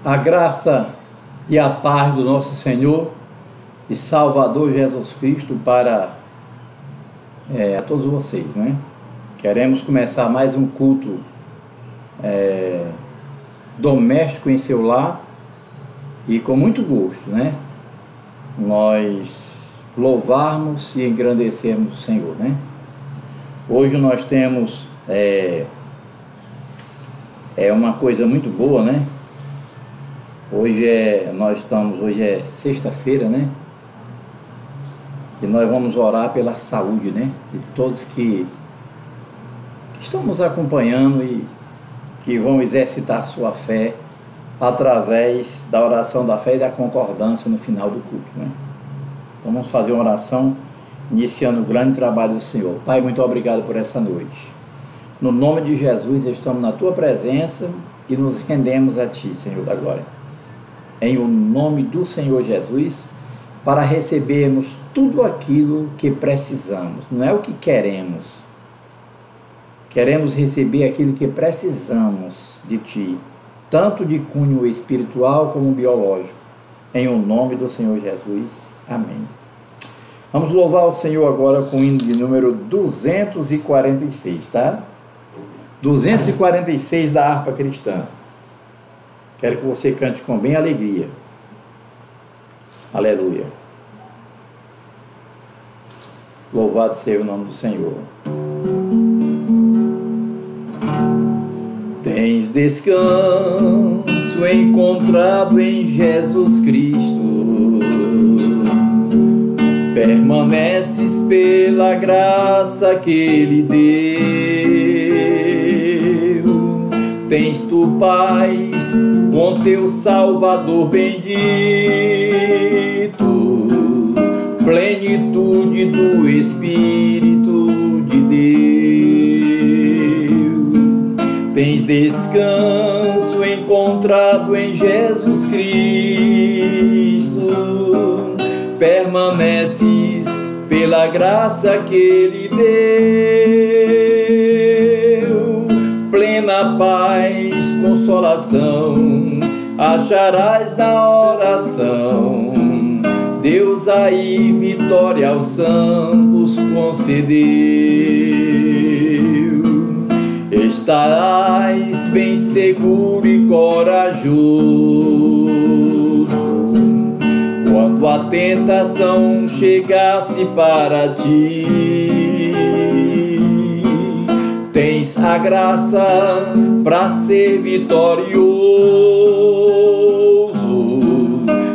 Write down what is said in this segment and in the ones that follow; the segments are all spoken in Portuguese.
A graça e a paz do nosso Senhor e Salvador Jesus Cristo para a todos vocês, né? Queremos começar mais um culto doméstico em seu lar e com muito gosto, né? Nós louvarmos e engrandecermos o Senhor, né? Hoje nós temos uma coisa muito boa, né? Hoje é sexta-feira, né? E nós vamos orar pela saúde, né? De todos que estão nos acompanhando e que vão exercitar a sua fé através da oração da fé e da concordância no final do culto, né? Então vamos fazer uma oração iniciando o grande trabalho do Senhor. Pai, muito obrigado por essa noite. No nome de Jesus, estamos na Tua presença e nos rendemos a Ti, Senhor da glória. Em o nome do Senhor Jesus, para recebermos tudo aquilo que precisamos. Não é o que queremos. Queremos receber aquilo que precisamos de Ti, tanto de cunho espiritual como biológico. Em o nome do Senhor Jesus. Amém. Vamos louvar o Senhor agora com o hino de número 246, tá? 246 da harpa cristã. Quero que você cante com bem alegria. Aleluia. Louvado seja o nome do Senhor. Tens descanso encontrado em Jesus Cristo. Permaneces pela graça que Ele deu. Tens tu paz com teu Salvador bendito, plenitude do Espírito de Deus. Tens descanso encontrado em Jesus Cristo. Permaneces pela graça que Ele deu. Plena paz, consolação, acharás na oração. Deus aí vitória aos santos concedeu. Estarás bem seguro e corajoso quando a tentação chegasse para ti. Tens a graça para ser vitorioso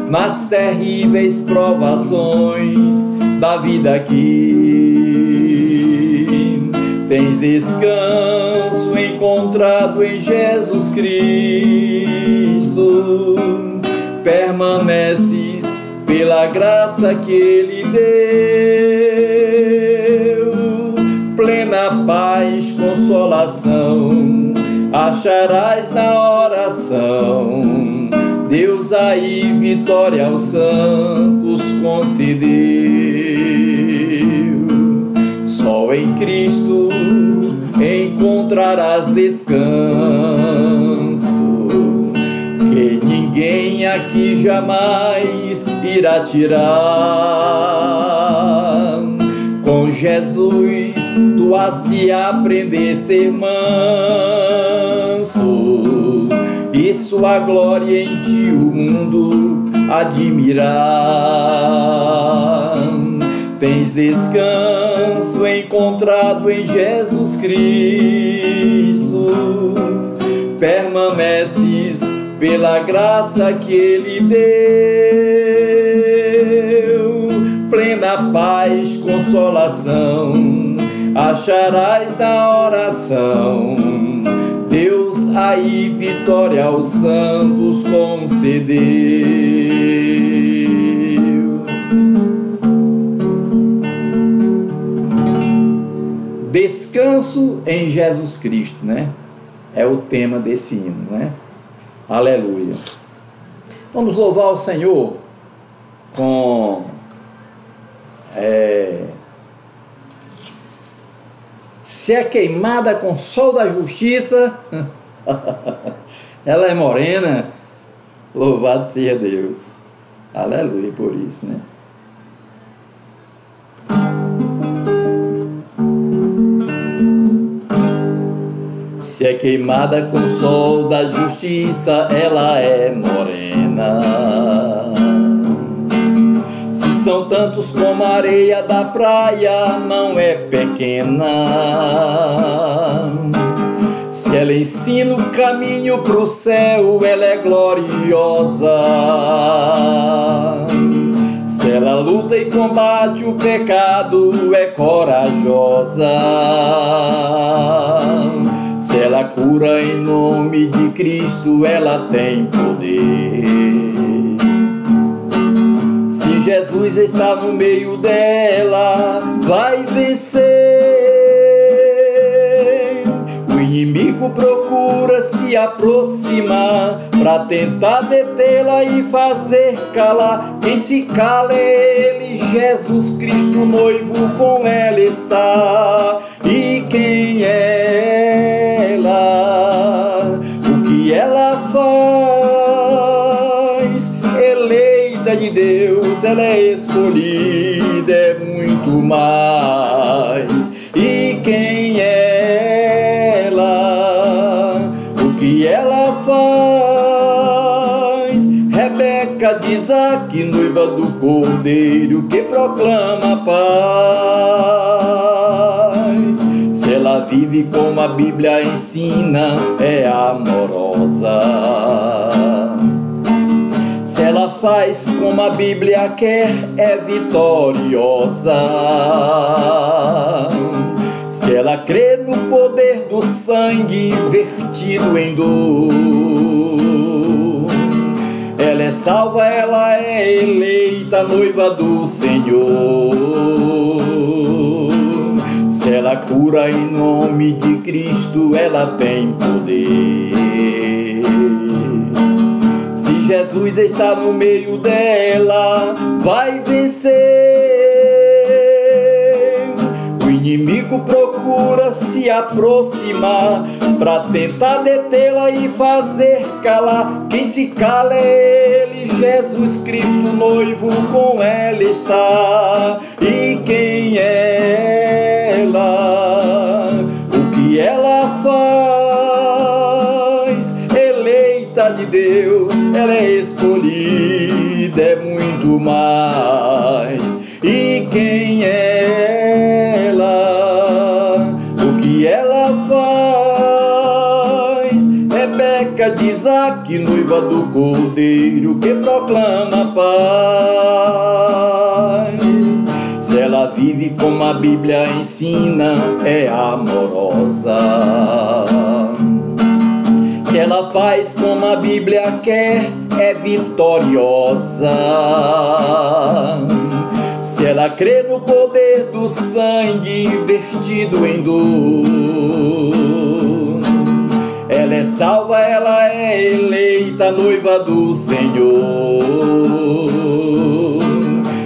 nas terríveis provações da vida aqui. Tens descanso encontrado em Jesus Cristo. Permaneces pela graça que Ele deu. Plena paz, consolação, acharás na oração. Deus aí vitória aos santos concedeu. Só em Cristo encontrarás descanso, que ninguém aqui jamais irá tirar. Com Jesus tu has de aprender a ser manso, e sua glória em ti o mundo admirar. Tens descanso encontrado em Jesus Cristo. Permaneces pela graça que Ele deu. Plena paz, consolação, acharás na oração. Deus aí vitória aos santos concedeu. Descanso em Jesus Cristo, né? É o tema desse hino, né? Aleluia. Vamos louvar o Senhor com se é queimada com sol da justiça, ela é morena. Louvado seja Deus. Aleluia por isso, né? Se é queimada com o sol da justiça, ela é morena. Se são tantos como a areia da praia, não é pequena. Se ela ensina o caminho pro céu, ela é gloriosa. Se ela luta e combate o pecado, é corajosa. Se ela cura em nome de Cristo, ela tem poder. Se Jesus está no meio dela, vai vencer. O inimigo procura se aproximar pra tentar detê-la e fazer calar. Quem se cala é ele, Jesus Cristo, noivo com ela está. E quem é ela? O que ela faz? Eleita de Deus, ela é escolhida, é muito mais. E quem é ela? O que ela faz? Rebeca de Isaque, noiva do Cordeiro, que proclama a paz. Se ela vive como a Bíblia ensina, é amorosa. Se ela faz como a Bíblia quer, é vitoriosa. Se ela crê no poder do sangue vertido em dor, ela é salva, ela é eleita, noiva do Senhor. Se ela cura em nome de Cristo, ela tem poder. Se Jesus está no meio dela, vai vencer. O inimigo procura se aproximar pra tentar detê-la e fazer calar. Quem se cala é ele, Jesus Cristo, noivo com ela está. E quem é ela? O que ela faz? Eleita de Deus, ela é escolhida, é muito mais. E quem é ela? O que ela faz? Rebeca de Isaque, noiva do Cordeiro, que proclama a paz. Se ela vive como a Bíblia ensina, é amorosa. Se ela faz como a Bíblia quer, é vitoriosa. Se ela crê no poder do sangue vertido em dor, ela é salva, ela é eleita, noiva do Senhor.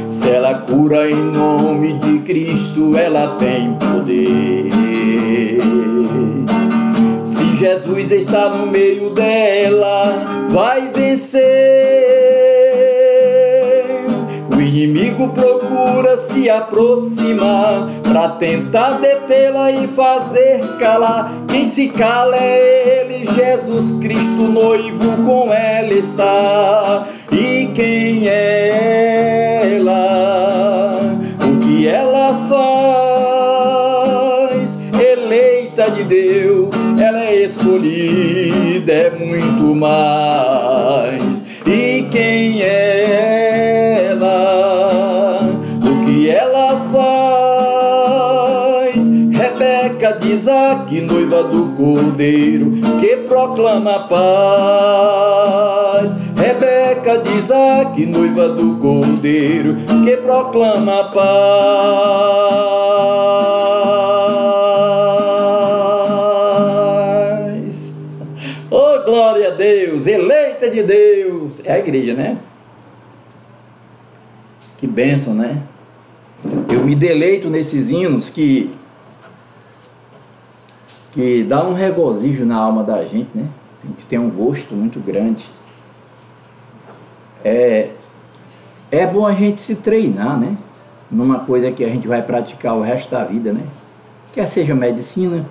Se ela cura em nome de Cristo, ela tem poder. Se Jesus está no meio dela, vai vencer. O inimigo procura se aproximar pra tentar detê-la e fazer calar. Quem se cala é ele, Jesus Cristo, noivo com ela está. E quem é ela? O que ela faz? Eleita de Deus, ela é escolhida, é muito mais. E quem é ela? O que ela faz? Rebeca de Isaque, noiva do Cordeiro, que proclama a paz. Rebeca de Isaque, noiva do Cordeiro, que proclama a paz. Oh, glória a Deus, eleita de Deus. É a igreja, né? Que bênção, né? Eu me deleito nesses hinos que dá um regozijo na alma da gente, né? A gente tem um gosto muito grande. É bom a gente se treinar, né? Numa coisa que a gente vai praticar o resto da vida, né? Quer seja medicina,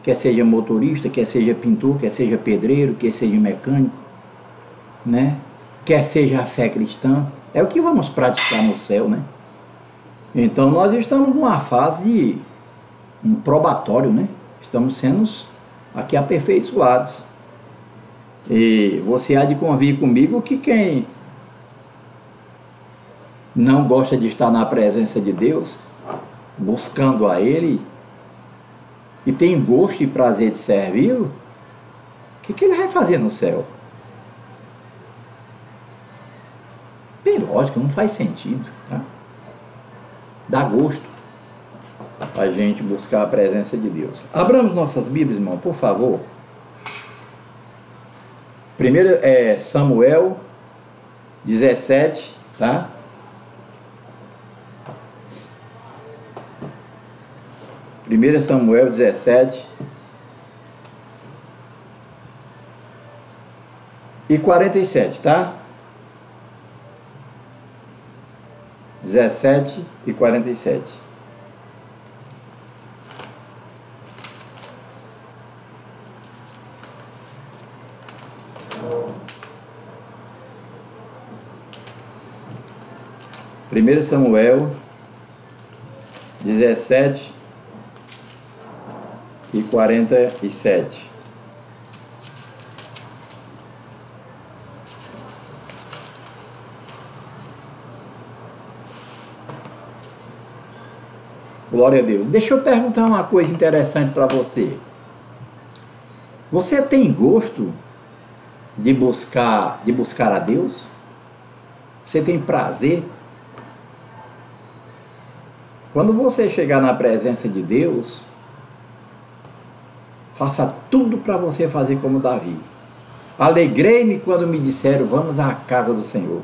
quer seja motorista, quer seja pintor, quer seja pedreiro, quer seja mecânico, né? Quer seja a fé cristã, é o que vamos praticar no céu, né? Então nós estamos numa fase de um probatório, né? Estamos sendo aqui aperfeiçoados. E você há de convir comigo que quem não gosta de estar na presença de Deus, buscando a Ele, e tem gosto e prazer de servi-lo, o que ele vai fazer no céu? Tem lógica, não faz sentido, tá? Dá gosto a gente buscar a presença de Deus. Abramos nossas Bíblias, irmão, por favor. Primeiro é Samuel 17, tá? Primeiro Samuel 17 e 47, tá? 17 e 47. Primeiro Samuel 17 e 47. Glória a Deus. Deixa eu perguntar uma coisa interessante para você. Você tem gosto de buscar a Deus? Você tem prazer? Quando você chegar na presença de Deus, faça tudo para você fazer como Davi. Alegrei-me quando me disseram, vamos à casa do Senhor.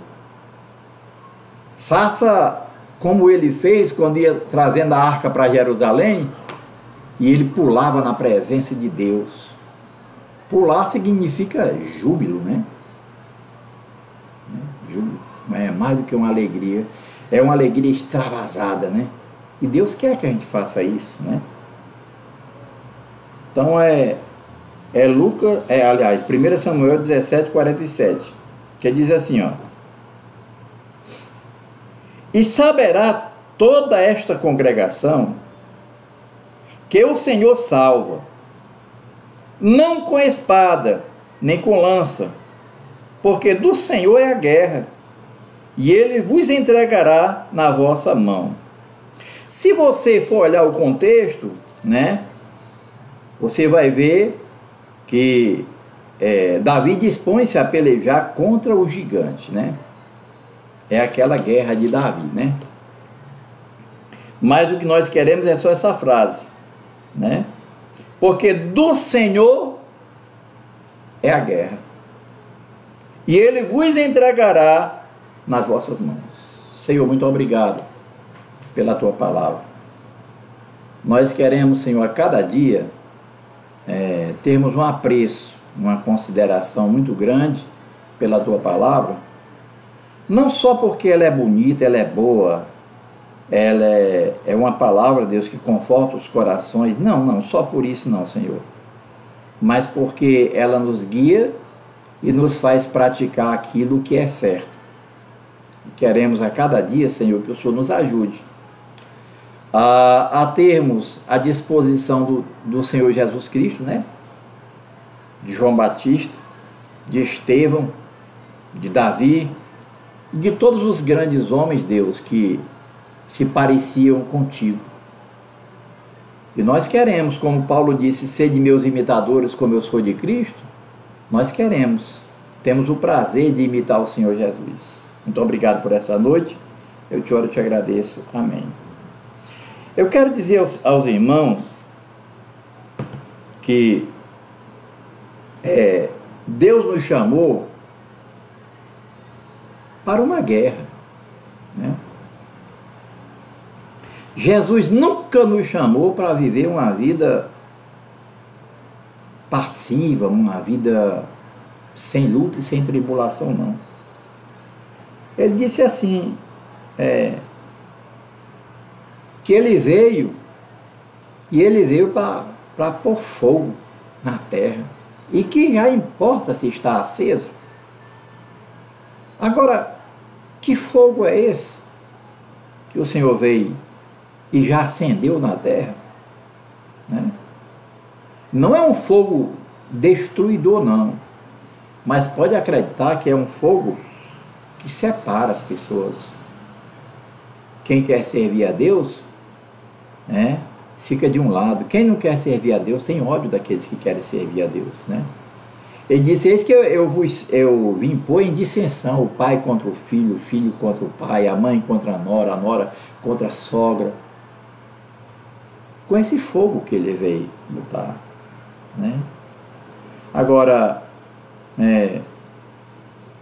Faça como ele fez quando ia trazendo a arca para Jerusalém, e ele pulava na presença de Deus. Pular significa júbilo, né? Júbilo. É mais do que uma alegria. É uma alegria extravasada, né? E Deus quer que a gente faça isso, né? Então aliás, 1 Samuel 17, 47, que diz assim, ó: e saberá toda esta congregação que o Senhor salva, não com espada, nem com lança, porque do Senhor é a guerra, e Ele vos entregará na vossa mão. Se você for olhar o contexto, né, você vai ver que Davi dispõe-se a pelejar contra o gigante, né? É aquela guerra de Davi, né? Mas o que nós queremos é só essa frase, né? Porque do Senhor é a guerra, e Ele vos entregará nas vossas mãos. Senhor, muito obrigado pela Tua palavra. Nós queremos, Senhor, a cada dia termos um apreço, uma consideração muito grande pela Tua palavra, não só porque ela é bonita, ela é boa, ela é uma palavra, Deus, que conforta os corações, não só por isso não, Senhor, mas porque ela nos guia e nos faz praticar aquilo que é certo. Queremos a cada dia, Senhor, que o Senhor nos ajude a termos a disposição do Senhor Jesus Cristo, né? De João Batista, de Estevão, de Davi, de todos os grandes homens, Deus, que se pareciam contigo. E nós queremos, como Paulo disse, ser de meus imitadores como eu sou de Cristo. Nós temos o prazer de imitar o Senhor Jesus. Muito obrigado por essa noite, eu te oro e te agradeço, amém. Eu quero dizer aos irmãos que Deus nos chamou para uma guerra, né? Jesus nunca nos chamou para viver uma vida passiva, uma vida sem luta e sem tribulação, não. Ele disse assim, que ele veio para pôr fogo na terra, e que já importa se está aceso. Agora, que fogo é esse que o Senhor veio e já acendeu na terra? Né? Não é um fogo destruidor, não, mas pode acreditar que é um fogo que separa as pessoas. Quem quer servir a Deus, né, fica de um lado. Quem não quer servir a Deus tem ódio daqueles que querem servir a Deus, né? Ele disse: eis que eu vim pôr em dissensão o pai contra o filho contra o pai, a mãe contra a nora contra a sogra. Com esse fogo que ele veio lutar, né? Agora,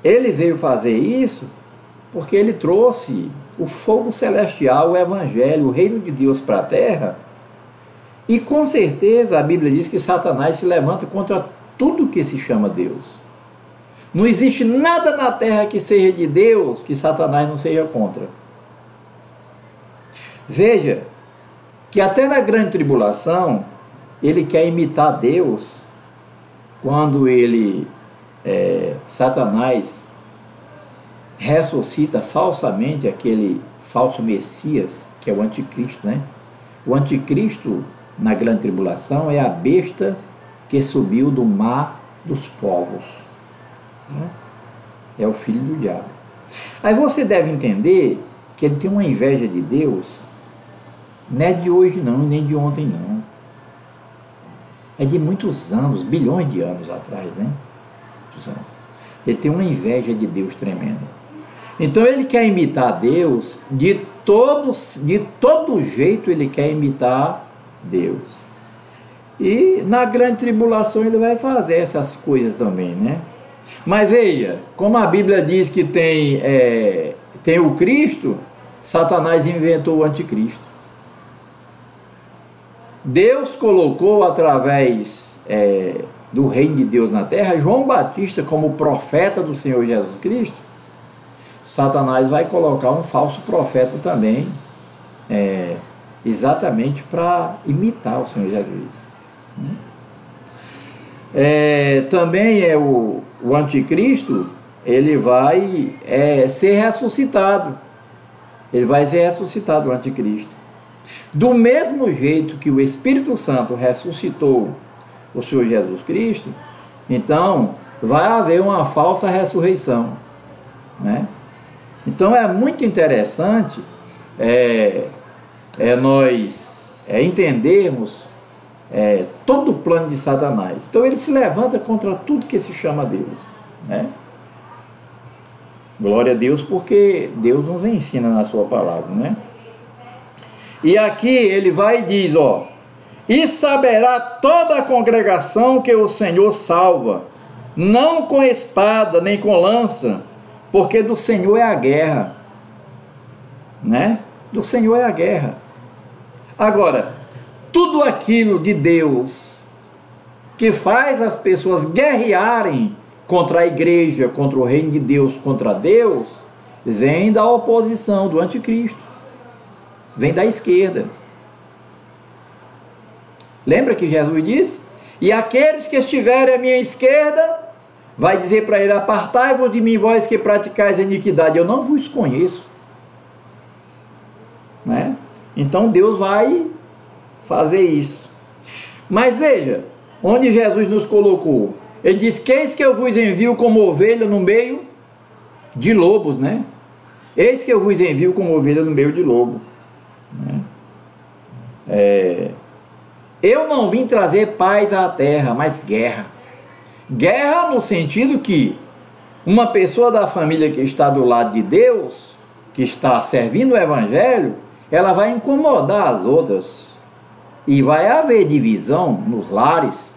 ele veio fazer isso porque ele trouxe o fogo celestial, o evangelho, o reino de Deus para a terra. E com certeza a Bíblia diz que Satanás se levanta contra tudo que se chama Deus. Não existe nada na terra que seja de Deus que Satanás não seja contra. Veja que até na grande tribulação ele quer imitar Deus quando Satanás ressuscita falsamente aquele falso Messias, que é o anticristo, né? O anticristo na grande tribulação é a besta que subiu do mar dos povos, né? É o filho do diabo. Aí você deve entender que ele tem uma inveja de Deus, não é de hoje não, nem de ontem não, é de muitos anos, bilhões de anos atrás, né? Ele tem uma inveja de Deus tremenda. Então ele quer imitar Deus, de todo jeito ele quer imitar Deus. E na grande tribulação ele vai fazer essas coisas também, né? Mas veja, como a Bíblia diz que tem o Cristo, Satanás inventou o anticristo. Deus colocou através do reino de Deus na terra João Batista como profeta do Senhor Jesus Cristo. Satanás vai colocar um falso profeta também, exatamente para imitar o Senhor Jesus. Também o anticristo, ele vai ser ressuscitado. Ele vai ser ressuscitado, o anticristo. Do mesmo jeito que o Espírito Santo ressuscitou o Senhor Jesus Cristo, então vai haver uma falsa ressurreição, né? Então é muito interessante nós entendermos todo o plano de Satanás. Então ele se levanta contra tudo que se chama Deus, né? Glória a Deus, porque Deus nos ensina na sua palavra, né? E aqui ele vai e diz, e saberá toda a congregação que o Senhor salva, não com espada nem com lança, porque do Senhor é a guerra, né? Do Senhor é a guerra. Agora, tudo aquilo de Deus que faz as pessoas guerrearem contra a igreja, contra o reino de Deus, contra Deus, vem da oposição do anticristo, vem da esquerda. Lembra que Jesus disse? E aqueles que estiverem à minha esquerda, vai dizer para ele: apartai-vos de mim, vós que praticais a iniquidade, eu não vos conheço, né? Então Deus vai fazer isso. Mas veja, onde Jesus nos colocou, ele diz: eis que eu vos envio como ovelha no meio de lobos, né? Eis que eu vos envio como ovelha no meio de lobo, né? Eu não vim trazer paz à terra, mas guerra. Guerra no sentido que uma pessoa da família que está do lado de Deus, que está servindo o Evangelho, ela vai incomodar as outras. E vai haver divisão nos lares.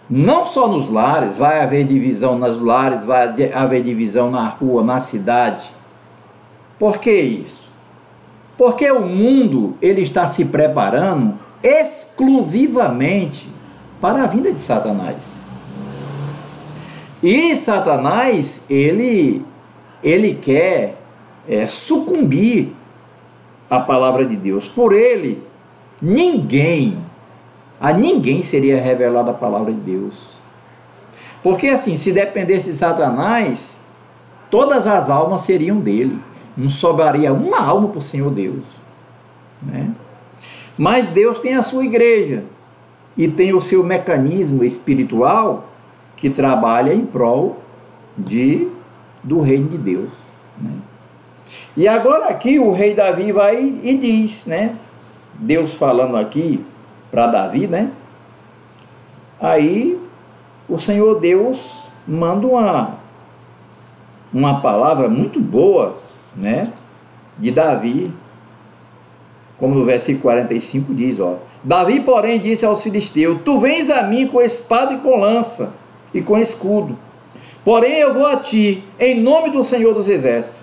Não só nos lares, vai haver divisão nas lares, vai haver divisão na rua, na cidade. Por que isso? Porque o mundo, ele está se preparando exclusivamente para a vinda de Satanás. E Satanás, ele ele quer sucumbir à palavra de Deus. Por ele, a ninguém seria revelada a palavra de Deus. Porque assim, se dependesse de Satanás, todas as almas seriam dele. Não sobraria uma alma para o Senhor Deus, né? Mas Deus tem a sua igreja e tem o seu mecanismo espiritual que trabalha em prol do reino de Deus, né? E agora aqui o rei Davi vai e diz, né? Deus falando aqui para Davi, né? Aí o Senhor Deus manda uma palavra muito boa, né? De Davi, como no versículo 45 diz, ó: Davi, porém, disse aos filisteus: tu vens a mim com espada e com lança e com escudo, porém eu vou a ti em nome do Senhor dos Exércitos,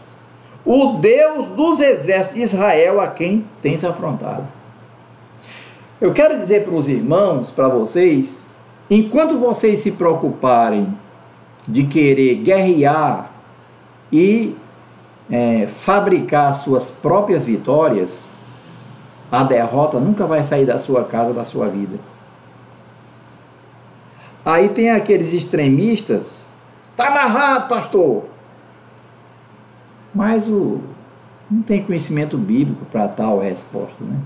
o Deus dos exércitos de Israel, a quem tens afrontado. Eu quero dizer para os irmãos, para vocês, enquanto vocês se preocuparem de querer guerrear e fabricar suas próprias vitórias, a derrota nunca vai sair da sua casa, da sua vida. Aí tem aqueles extremistas: está amarrado, pastor. Mas não tem conhecimento bíblico para tal resposta, né?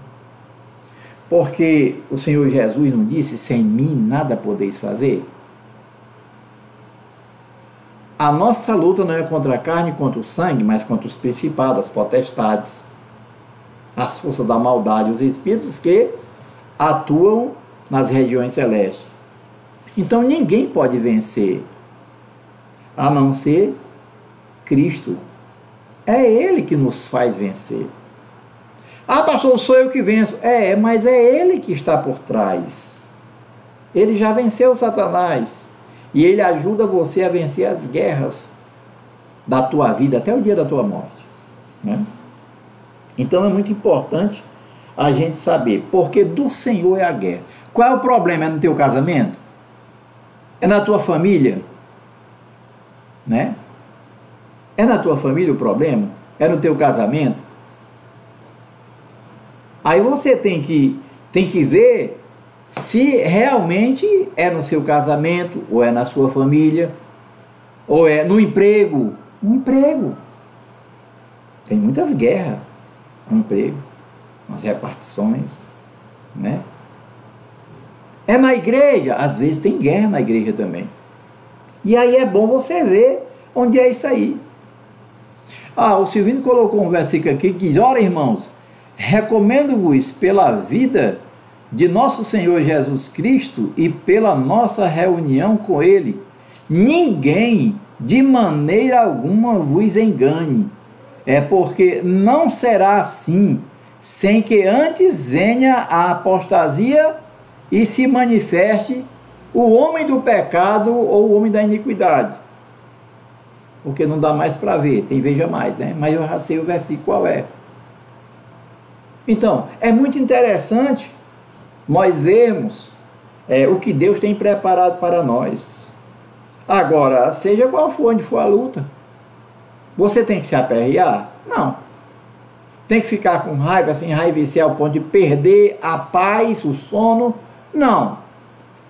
Porque o Senhor Jesus não disse: sem mim nada podeis fazer? A nossa luta não é contra a carne e contra o sangue, mas contra os principados, as potestades, as forças da maldade, os espíritos que atuam nas regiões celestes. Então ninguém pode vencer, a não ser Cristo. É Ele que nos faz vencer. Ah, pastor, sou eu que venço. Mas é Ele que está por trás. Ele já venceu Satanás. E Ele ajuda você a vencer as guerras da tua vida até o dia da tua morte, né? Então é muito importante a gente saber, porque do Senhor é a guerra. Qual é o problema? É no teu casamento? É na tua família? Né? É na tua família o problema? É no teu casamento? Aí você tem que ver se realmente é no seu casamento, ou é na sua família, ou é no emprego. No emprego. Tem muitas guerras no emprego, nas repartições, né? É na igreja, às vezes tem guerra na igreja também. E aí é bom você ver onde é isso aí. O Silvino colocou um versículo aqui que diz: ora, irmãos, recomendo-vos pela vida de nosso Senhor Jesus Cristo e pela nossa reunião com Ele, ninguém de maneira alguma vos engane, porque não será assim, sem que antes venha a apostasia e se manifeste o homem do pecado ou o homem da iniquidade. Porque não dá mais para ver, tem veja mais, né? Mas eu já sei o versículo qual é. Então, é muito interessante nós vermos o que Deus tem preparado para nós. Agora, seja qual for, onde for a luta, você tem que se aperrear? Não. Tem que ficar com raiva, sem enraivecer ao ponto de perder a paz, o sono? Não.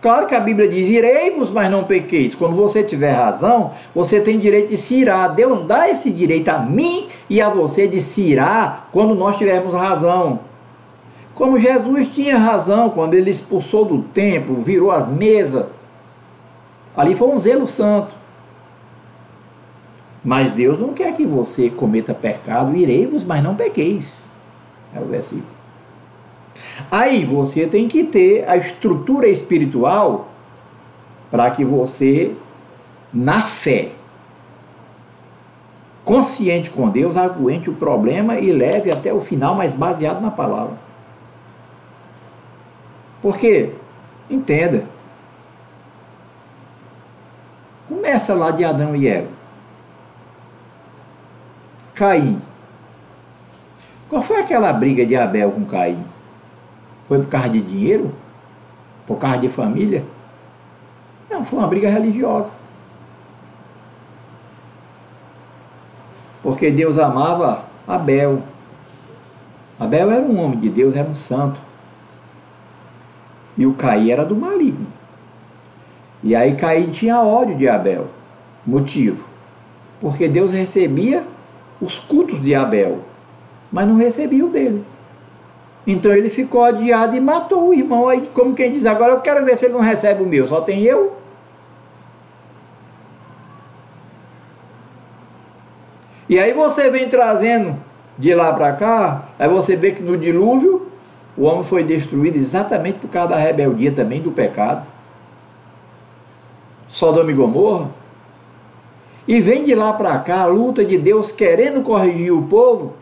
Claro que a Bíblia diz: irei-vos, mas não pequeis. Quando você tiver razão, você tem direito de se irar. Deus dá esse direito a mim e a você de se irar quando nós tivermos razão. Como Jesus tinha razão quando ele expulsou do templo, virou as mesas. Ali foi um zelo santo. Mas Deus não quer que você cometa pecado. Irei-vos, mas não pequeis. É o versículo. Aí você tem que ter a estrutura espiritual para que você, na fé, consciente com Deus, aguente o problema e leve até o final, mas baseado na palavra. Porque, entenda, começa lá de Adão e Eva. Caim. Qual foi aquela briga de Abel com Caim? Foi por causa de dinheiro? Por causa de família? Não, foi uma briga religiosa. Porque Deus amava Abel. Abel era um homem de Deus, era um santo. E o Caim era do maligno. E aí Caim tinha ódio de Abel. Motivo? Porque Deus recebia os cultos de Abel, mas não recebia o dele. Então ele ficou odiado e matou o irmão. Aí, como quem diz, agora eu quero ver se ele não recebe o meu, só tem eu. E aí você vem trazendo de lá para cá, aí você vê que no dilúvio o homem foi destruído exatamente por causa da rebeldia também, do pecado. Sodoma e Gomorra. E vem de lá para cá a luta de Deus querendo corrigir o povo,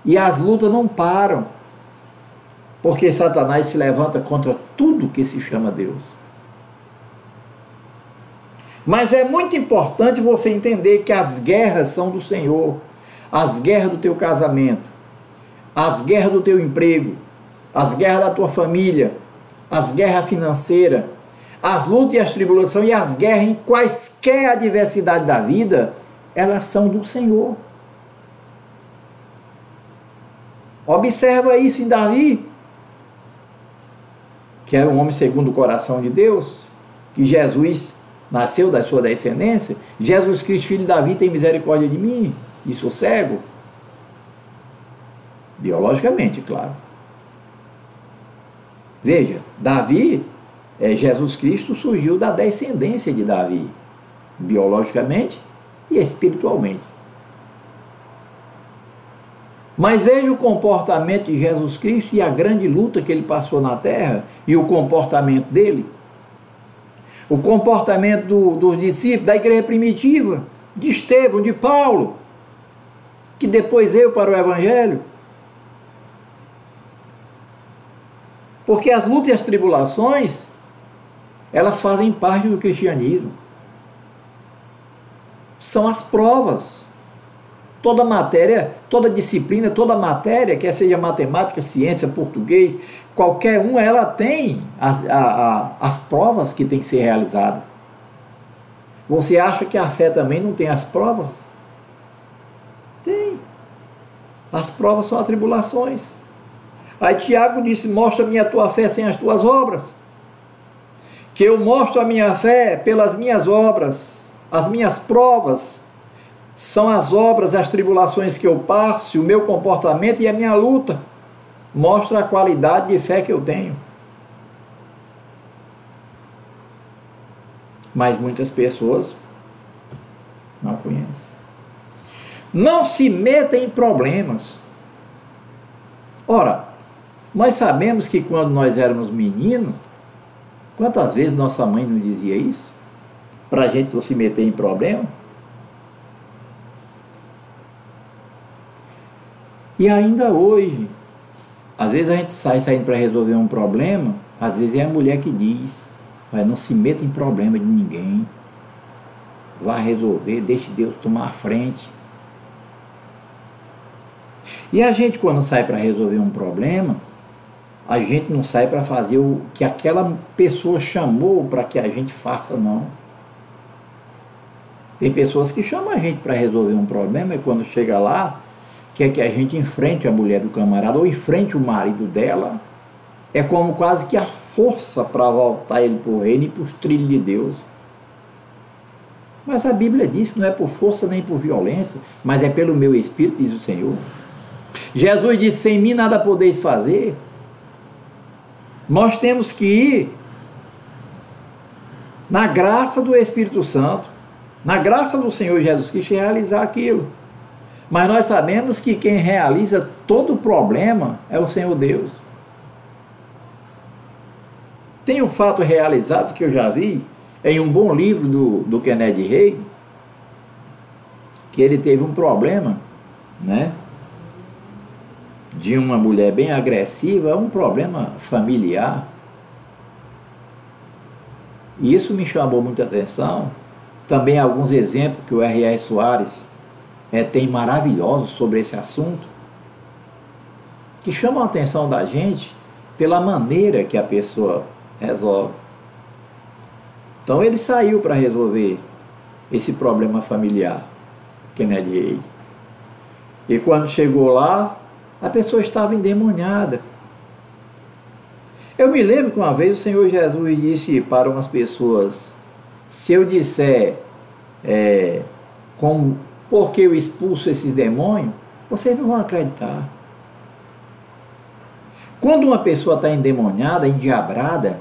e as lutas não param, porque Satanás se levanta contra tudo que se chama Deus. Mas é muito importante você entender que as guerras são do Senhor. As guerras do teu casamento, as guerras do teu emprego, as guerras da tua família, as guerras financeiras, as lutas e as tribulações e as guerras em quaisquer adversidade da vida, elas são do Senhor. Observa isso em Davi, que era um homem segundo o coração de Deus, que Jesus nasceu da sua descendência. Jesus Cristo, filho de Davi, tem misericórdia de mim, e sou cego. Biologicamente, claro. Veja, Davi, Jesus Cristo surgiu da descendência de Davi, biologicamente e espiritualmente. Mas veja o comportamento de Jesus Cristo e a grande luta que ele passou na terra e o comportamento dele. O comportamento dos discípulos, da igreja primitiva, de Estevão, de Paulo, que depois veio para o Evangelho. Porque as lutas e as tribulações, elas fazem parte do cristianismo. São as provas. Toda matéria, toda disciplina, toda matéria, quer seja matemática, ciência, português, qualquer um, ela tem as provas que tem que ser realizadas. Você acha que a fé também não tem as provas? Tem. As provas são as tribulações. Aí Tiago disse, mostra-me a tua fé sem as tuas obras. Que eu mostro a minha fé pelas minhas obras. As minhas provas são as obras, as tribulações que eu passo, o meu comportamento e a minha luta. Mostra a qualidade de fé que eu tenho. Mas muitas pessoas não conhecem. Não se meta em problemas. Ora, nós sabemos que quando nós éramos meninos, quantas vezes nossa mãe não dizia isso? Para a gente não se meter em problema. E ainda hoje, às vezes a gente saindo para resolver um problema, às vezes é a mulher que diz, não se meta em problema de ninguém, vá resolver, deixe Deus tomar a frente. E a gente, quando sai para resolver um problema, a gente não sai para fazer o que aquela pessoa chamou para que a gente faça, não. Tem pessoas que chamam a gente para resolver um problema e quando chega lá, quer que a gente enfrente a mulher do camarada ou enfrente o marido dela, é como quase que a força para voltar ele para o reino e para os trilhos de Deus. Mas a Bíblia diz que não é por força nem por violência, mas é pelo meu Espírito, diz o Senhor. Jesus disse, sem mim nada podeis fazer. Nós temos que ir na graça do Espírito Santo, na graça do Senhor Jesus Cristo e realizar aquilo. Mas nós sabemos que quem realiza todo o problema é o Senhor Deus. Tem um fato realizado que eu já vi em um bom livro do Kennedy Reagan, que ele teve um problema, né, de uma mulher bem agressiva, um problema familiar. E isso me chamou muita atenção. Também alguns exemplos que o R.R. Soares tem maravilhosos sobre esse assunto, que chamam a atenção da gente pela maneira que a pessoa resolve. Então ele saiu para resolver esse problema familiar. Kennedy Reagan. E quando chegou lá, a pessoa estava endemoniada. Eu me lembro que uma vez o Senhor Jesus disse para umas pessoas: se eu disser por que eu expulso esses demônios, vocês não vão acreditar. Quando uma pessoa está endemoniada, endiabrada,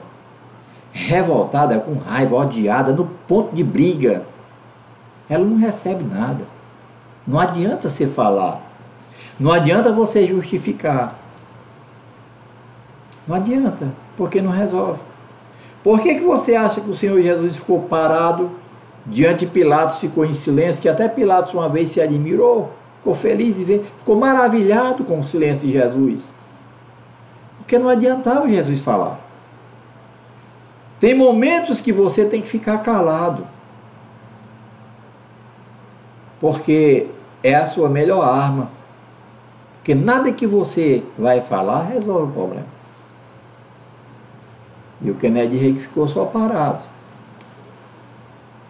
revoltada, com raiva, odiada, no ponto de briga, ela não recebe nada. Não adianta você falar. Não adianta você justificar. Não adianta, porque não resolve. Por que você acha que o Senhor Jesus ficou parado diante de Pilatos, ficou em silêncio, que até Pilatos uma vez se admirou, ficou feliz em ver, ficou maravilhado com o silêncio de Jesus? Porque não adiantava Jesus falar. Tem momentos que você tem que ficar calado, porque é a sua melhor arma. Porque nada que você vai falar resolve o problema. E o Kennedy Reagan ficou só parado.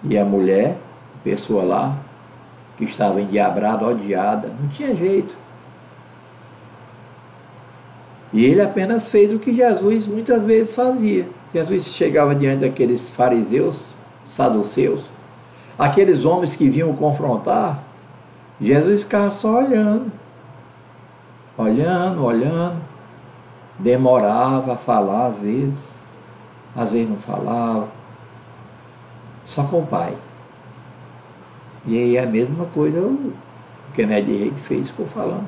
E a mulher, a pessoa lá, que estava endiabrada, odiada, não tinha jeito. E ele apenas fez o que Jesus muitas vezes fazia. Jesus chegava diante daqueles fariseus, saduceus, aqueles homens que vinham confrontar, Jesus ficava só olhando, demorava a falar às vezes não falava, só com o Pai. E aí a mesma coisa o Kennedy Reagan fez, ficou falando,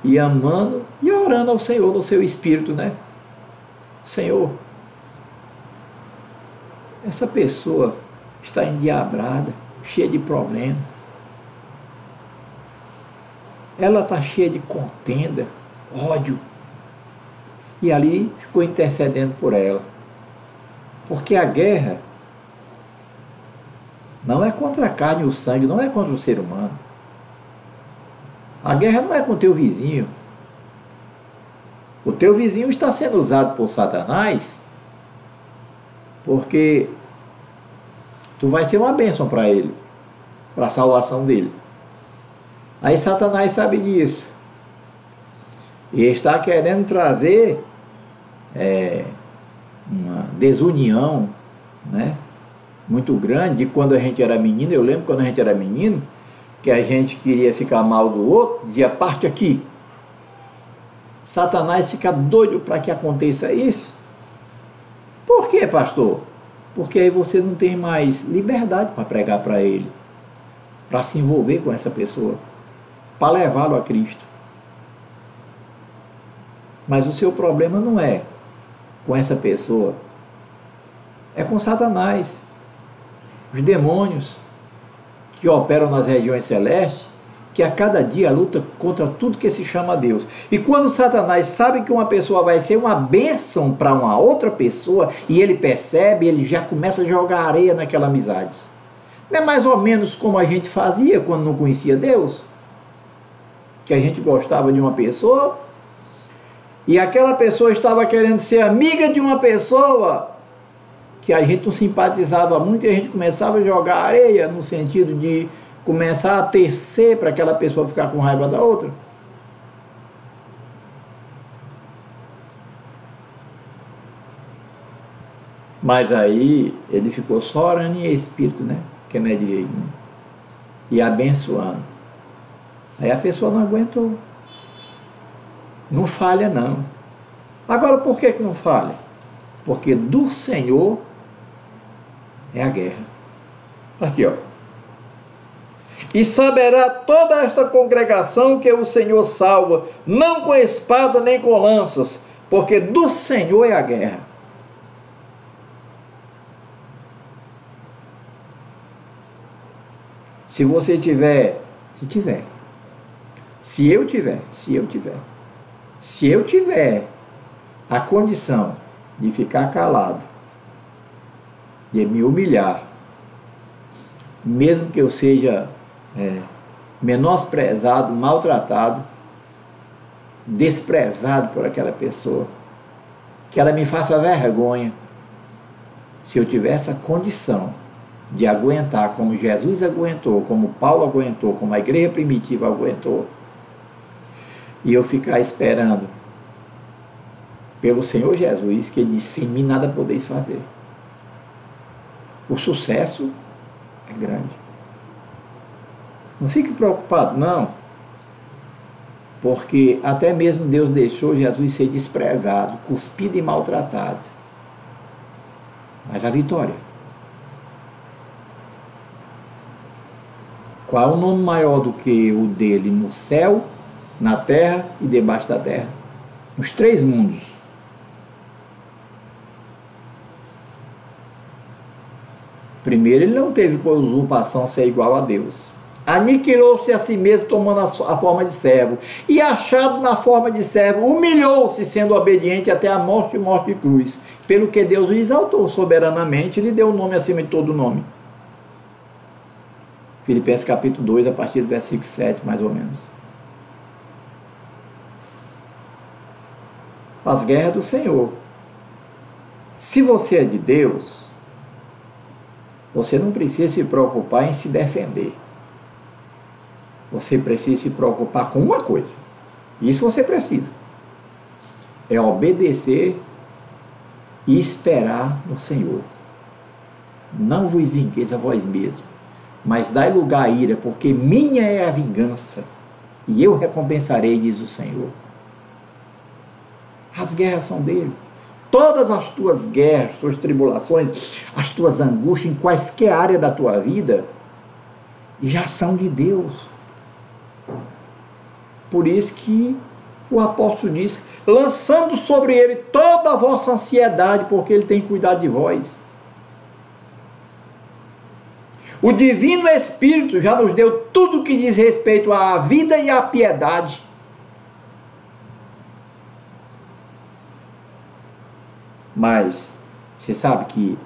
e amando e orando ao Senhor no seu espírito, né? Senhor, essa pessoa está endiabrada, cheia de problemas, ela está cheia de contenda, ódio, e ali ficou intercedendo por ela, porque a guerra não é contra a carne e o sangue, não é contra o ser humano. A guerra não é com o teu vizinho. O teu vizinho está sendo usado por Satanás, porque tu vai ser uma bênção para ele, para a salvação dele. Aí Satanás sabe disso. E está querendo trazer uma desunião, né, muito grande de quando a gente era menino. Eu lembro quando a gente era menino, que a gente queria ficar mal do outro, dizia parte aqui. Satanás fica doido para que aconteça isso. Por quê, pastor? Porque aí você não tem mais liberdade para pregar para ele, para se envolver com essa pessoa, para levá-lo a Cristo. Mas o seu problema não é com essa pessoa, é com Satanás, os demônios que operam nas regiões celestes, que a cada dia luta contra tudo que se chama Deus. E quando Satanás sabe que uma pessoa vai ser uma bênção para uma outra pessoa, e ele percebe, ele já começa a jogar areia naquela amizade. Não é mais ou menos como a gente fazia quando não conhecia Deus? Que a gente gostava de uma pessoa, e aquela pessoa estava querendo ser amiga de uma pessoa que a gente não simpatizava muito, e a gente começava a jogar areia no sentido de começar a tecer para aquela pessoa ficar com raiva da outra. Mas aí ele ficou só orando em espírito, né? Kennedy Reagan, né? E abençoando. Aí a pessoa não aguentou. Não falha, não. Agora, por que não falha? Porque do Senhor é a guerra. Aqui, ó. E saberá toda esta congregação que o Senhor salva, não com espada nem com lanças, porque do Senhor é a guerra. Se você tiver, se eu tiver a condição de ficar calado, de me humilhar, mesmo que eu seja menosprezado, maltratado, desprezado por aquela pessoa, que ela me faça vergonha, se eu tiver essa condição de aguentar como Jesus aguentou, como Paulo aguentou, como a igreja primitiva aguentou, e eu ficar esperando pelo Senhor Jesus, que ele disse: sem mim nada podeis fazer, o sucesso é grande. Não fique preocupado, não, porque até mesmo Deus deixou Jesus ser desprezado, cuspido e maltratado, mas a vitória. Qual é o nome maior do que o dele no céu, na terra e debaixo da terra? Nos 3 mundos. Primeiro, ele não teve por usurpação ser igual a Deus. Aniquilou-se a si mesmo, tomando a forma de servo. E achado na forma de servo, humilhou-se, sendo obediente até a morte e morte de cruz. Pelo que Deus o exaltou soberanamente, e lhe deu o nome acima de todo nome. Filipenses capítulo 2, a partir do versículo 7, mais ou menos. As guerras do Senhor. Se você é de Deus, você não precisa se preocupar em se defender. Você precisa se preocupar com uma coisa. Isso você precisa. É obedecer e esperar no Senhor. Não vos vingueis a vós mesmos, mas dai lugar à ira, porque minha é a vingança, e eu recompensarei, diz o Senhor. As guerras são dele. Todas as tuas guerras, as tuas tribulações, as tuas angústias, em quaisquer área da tua vida, já são de Deus. Por isso que o apóstolo diz: lançando sobre ele toda a vossa ansiedade, porque ele tem cuidado de vós. O Divino Espírito já nos deu tudo que diz respeito à vida e à piedade. Mas você sabe que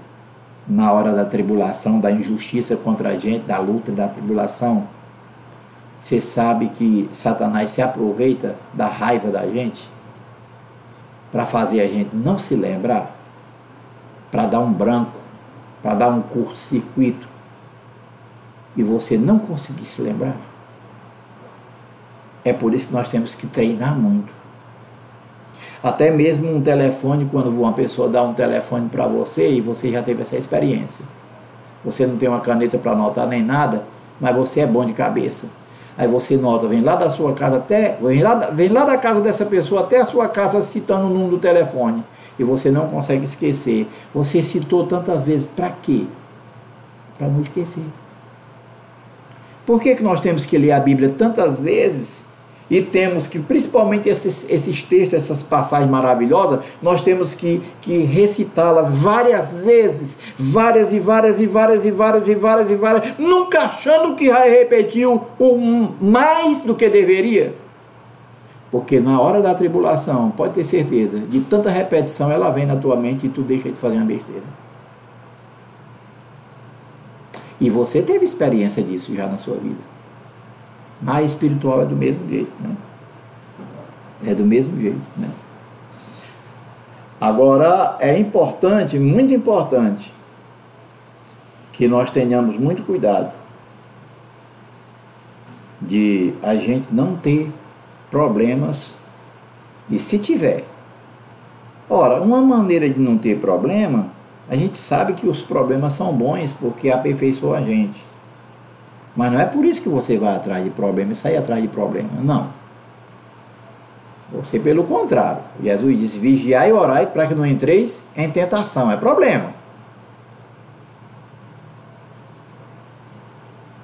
na hora da tribulação, da injustiça contra a gente, da luta, da tribulação, você sabe que Satanás se aproveita da raiva da gente para fazer a gente não se lembrar, para dar um branco, para dar um curto-circuito, e você não conseguir se lembrar. É por isso que nós temos que treinar muito. Até mesmo um telefone, quando uma pessoa dá um telefone para você e você já teve essa experiência. Você não tem uma caneta para anotar nem nada, mas você é bom de cabeça. Aí você nota, vem lá da sua casa vem lá da casa dessa pessoa até a sua casa citando o número do telefone. E você não consegue esquecer. Você citou tantas vezes, para quê? Para não esquecer. Por que nós temos que ler a Bíblia tantas vezes e temos que, principalmente esses textos, essas passagens maravilhosas, nós temos que recitá-las várias vezes, várias, nunca achando que repetiu mais do que deveria? Porque na hora da tribulação, pode ter certeza, de tanta repetição, ela vem na tua mente e tu deixa de fazer uma besteira. E você teve experiência disso já na sua vida. A espiritual é do mesmo jeito, né? É do mesmo jeito, né? Agora, é importante, muito importante, que nós tenhamos muito cuidado de a gente não ter problemas, e se tiver. Ora, uma maneira de não ter problema, a gente sabe que os problemas são bons porque aperfeiçoam a gente. Mas não é por isso que você vai atrás de problema e sai atrás de problema, não. Você, pelo contrário, Jesus disse: vigiai e orai para que não entreis em tentação. É problema.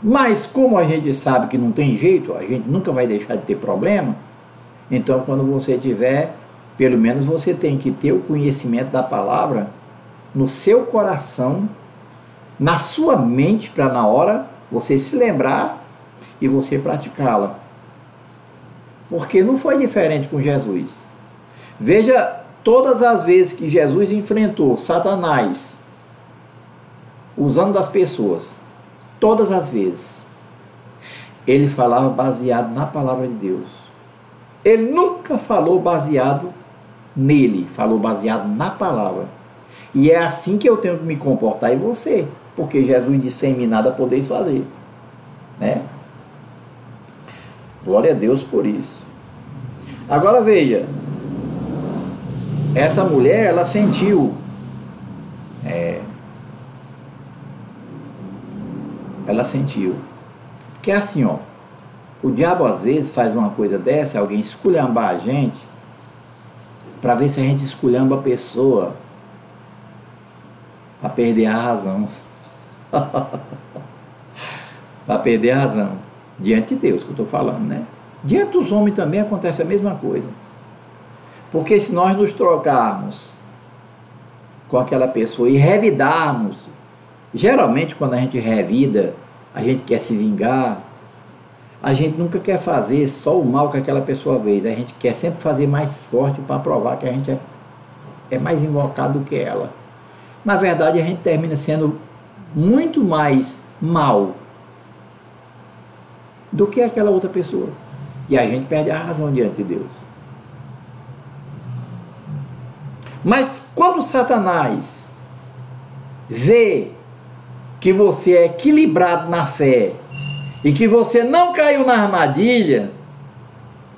Mas como a gente sabe que não tem jeito, a gente nunca vai deixar de ter problema, então quando você tiver, pelo menos você tem que ter o conhecimento da palavra no seu coração, na sua mente, para na hora você se lembrar e você praticá-la. Porque não foi diferente com Jesus. Veja, todas as vezes que Jesus enfrentou Satanás, usando das pessoas, todas as vezes, ele falava baseado na palavra de Deus. Ele nunca falou baseado nele, falou baseado na palavra. E é assim que eu tenho que me comportar, e você. porque Jesus disse: sem mim nada podeis fazer, né? Glória a Deus por isso. Agora veja, essa mulher, ela sentiu, que é assim, ó, o diabo às vezes faz uma coisa dessa, alguém esculhambar a gente, para ver se a gente esculhamba a pessoa, para perder a razão. Para perder a razão diante de Deus, que eu estou falando, né? Diante dos homens também acontece a mesma coisa, porque se nós nos trocarmos com aquela pessoa e revidarmos, geralmente quando a gente revida, a gente quer se vingar, a gente nunca quer fazer só o mal que aquela pessoa fez, a gente quer sempre fazer mais forte para provar que a gente é mais invocado do que ela. Na verdade, a gente termina sendo muito mais mal do que aquela outra pessoa. E a gente perde a razão diante de Deus. Mas quando Satanás vê que você é equilibrado na fé e que você não caiu na armadilha,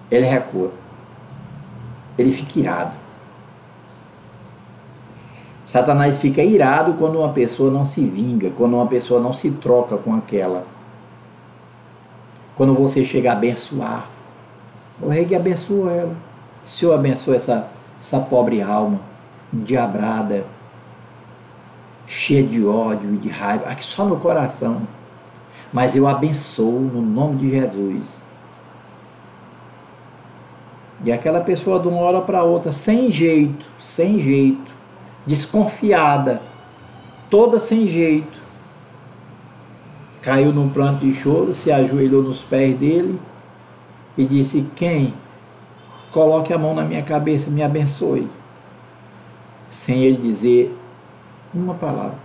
ele recua. Ele fica irado. Satanás fica irado quando uma pessoa não se vinga, quando uma pessoa não se troca com aquela. Quando você chega a abençoar, o rei que abençoa ela. O Senhor abençoa essa pobre alma, endiabrada, cheia de ódio e de raiva, aqui só no coração. Mas eu abençoo no nome de Jesus. E aquela pessoa de uma hora para outra, sem jeito, desconfiada, toda sem jeito, caiu num pranto de choro, se ajoelhou nos pés dele e disse: quem? Coloque a mão na minha cabeça, me abençoe. Sem ele dizer uma palavra.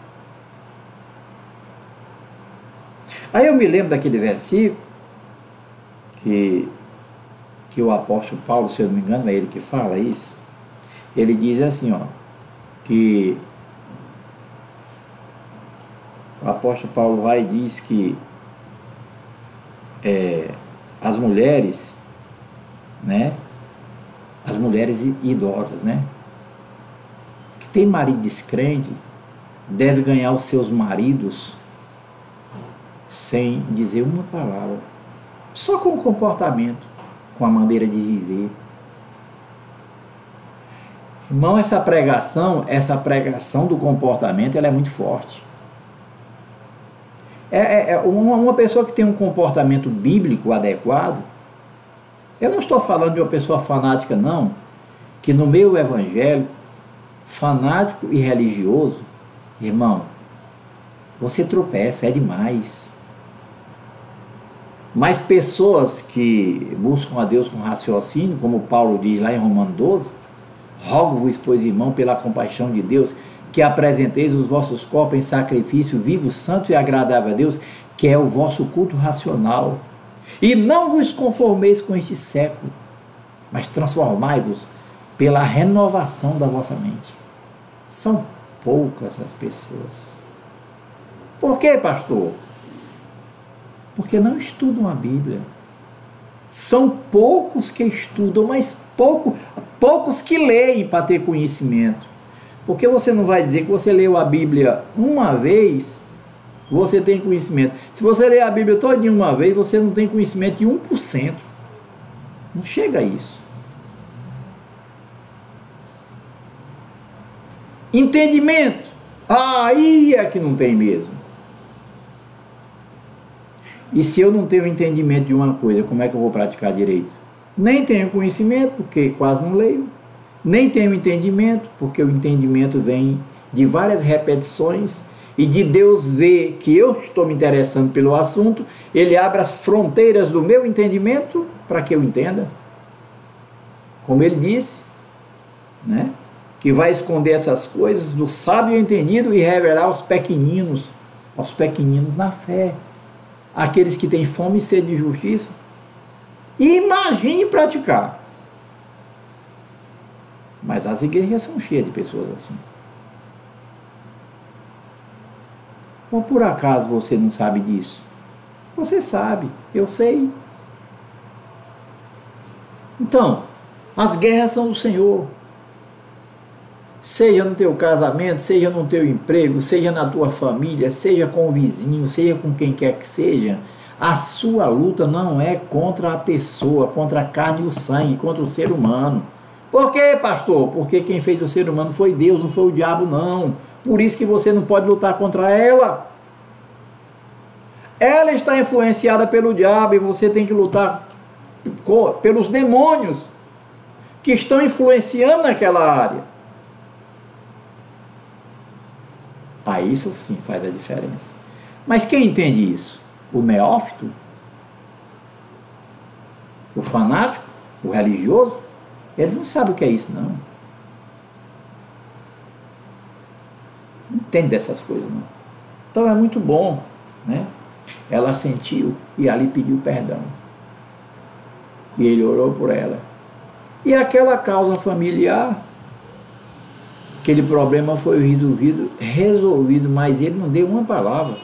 Aí eu me lembro daquele versículo que o apóstolo Paulo, se eu não me engano, é ele que fala isso. Ele diz assim, ó, que o apóstolo Paulo vai e diz que as mulheres, né, as mulheres idosas, né, que tem marido descrente, deve ganhar os seus maridos sem dizer uma palavra, só com o comportamento, com a maneira de viver. Irmão, essa pregação do comportamento, ela é muito forte. Uma pessoa que tem um comportamento bíblico adequado, eu não estou falando de uma pessoa fanática, não, que no meio evangélico, fanático e religioso, irmão, você tropeça, é demais. Mas pessoas que buscam a Deus com raciocínio, como Paulo diz lá em Romanos 12, rogo-vos, pois, irmão, pela compaixão de Deus, que apresenteis os vossos corpos em sacrifício vivo, santo e agradável a Deus, que é o vosso culto racional. E não vos conformeis com este século, mas transformai-vos pela renovação da vossa mente. São poucas as pessoas. Por quê, pastor? Porque não estudam a Bíblia. São poucos que estudam, mas poucos que leem para ter conhecimento. Porque você não vai dizer que você leu a Bíblia uma vez, você tem conhecimento. Se você ler a Bíblia todinha uma vez, você não tem conhecimento de 1%. Não chega a isso. Entendimento. Aí é que não tem mesmo. E se eu não tenho entendimento de uma coisa, como é que eu vou praticar direito? Nem tenho conhecimento, porque quase não leio. Nem tenho entendimento, porque o entendimento vem de várias repetições, e de Deus ver que eu estou me interessando pelo assunto, Ele abre as fronteiras do meu entendimento para que eu entenda. Como Ele disse, né, que vai esconder essas coisas do sábio entendido e revelar aos pequeninos na fé. Aqueles que têm fome e sede de justiça, e imagine praticar. Mas as igrejas são cheias de pessoas assim. Ou por acaso você não sabe disso? Você sabe, eu sei. Então, as guerras são do Senhor. Seja no teu casamento, seja no teu emprego, seja na tua família, seja com o vizinho, seja com quem quer que seja, a sua luta não é contra a pessoa, contra a carne e o sangue, contra o ser humano. Por quê, pastor? Porque quem fez o ser humano foi Deus, não foi o diabo, não. Por isso que você não pode lutar contra ela. Ela está influenciada pelo diabo e você tem que lutar pelos demônios que estão influenciando naquela área. Aí isso sim faz a diferença. Mas quem entende isso? O neófito? O fanático? O religioso? Eles não sabem o que é isso, não. Não entende dessas coisas, não. Então é muito bom, né? Ela sentiu e ali pediu perdão. E ele orou por ela. E aquela causa familiar, aquele problema foi resolvido, mas ele não deu uma palavra.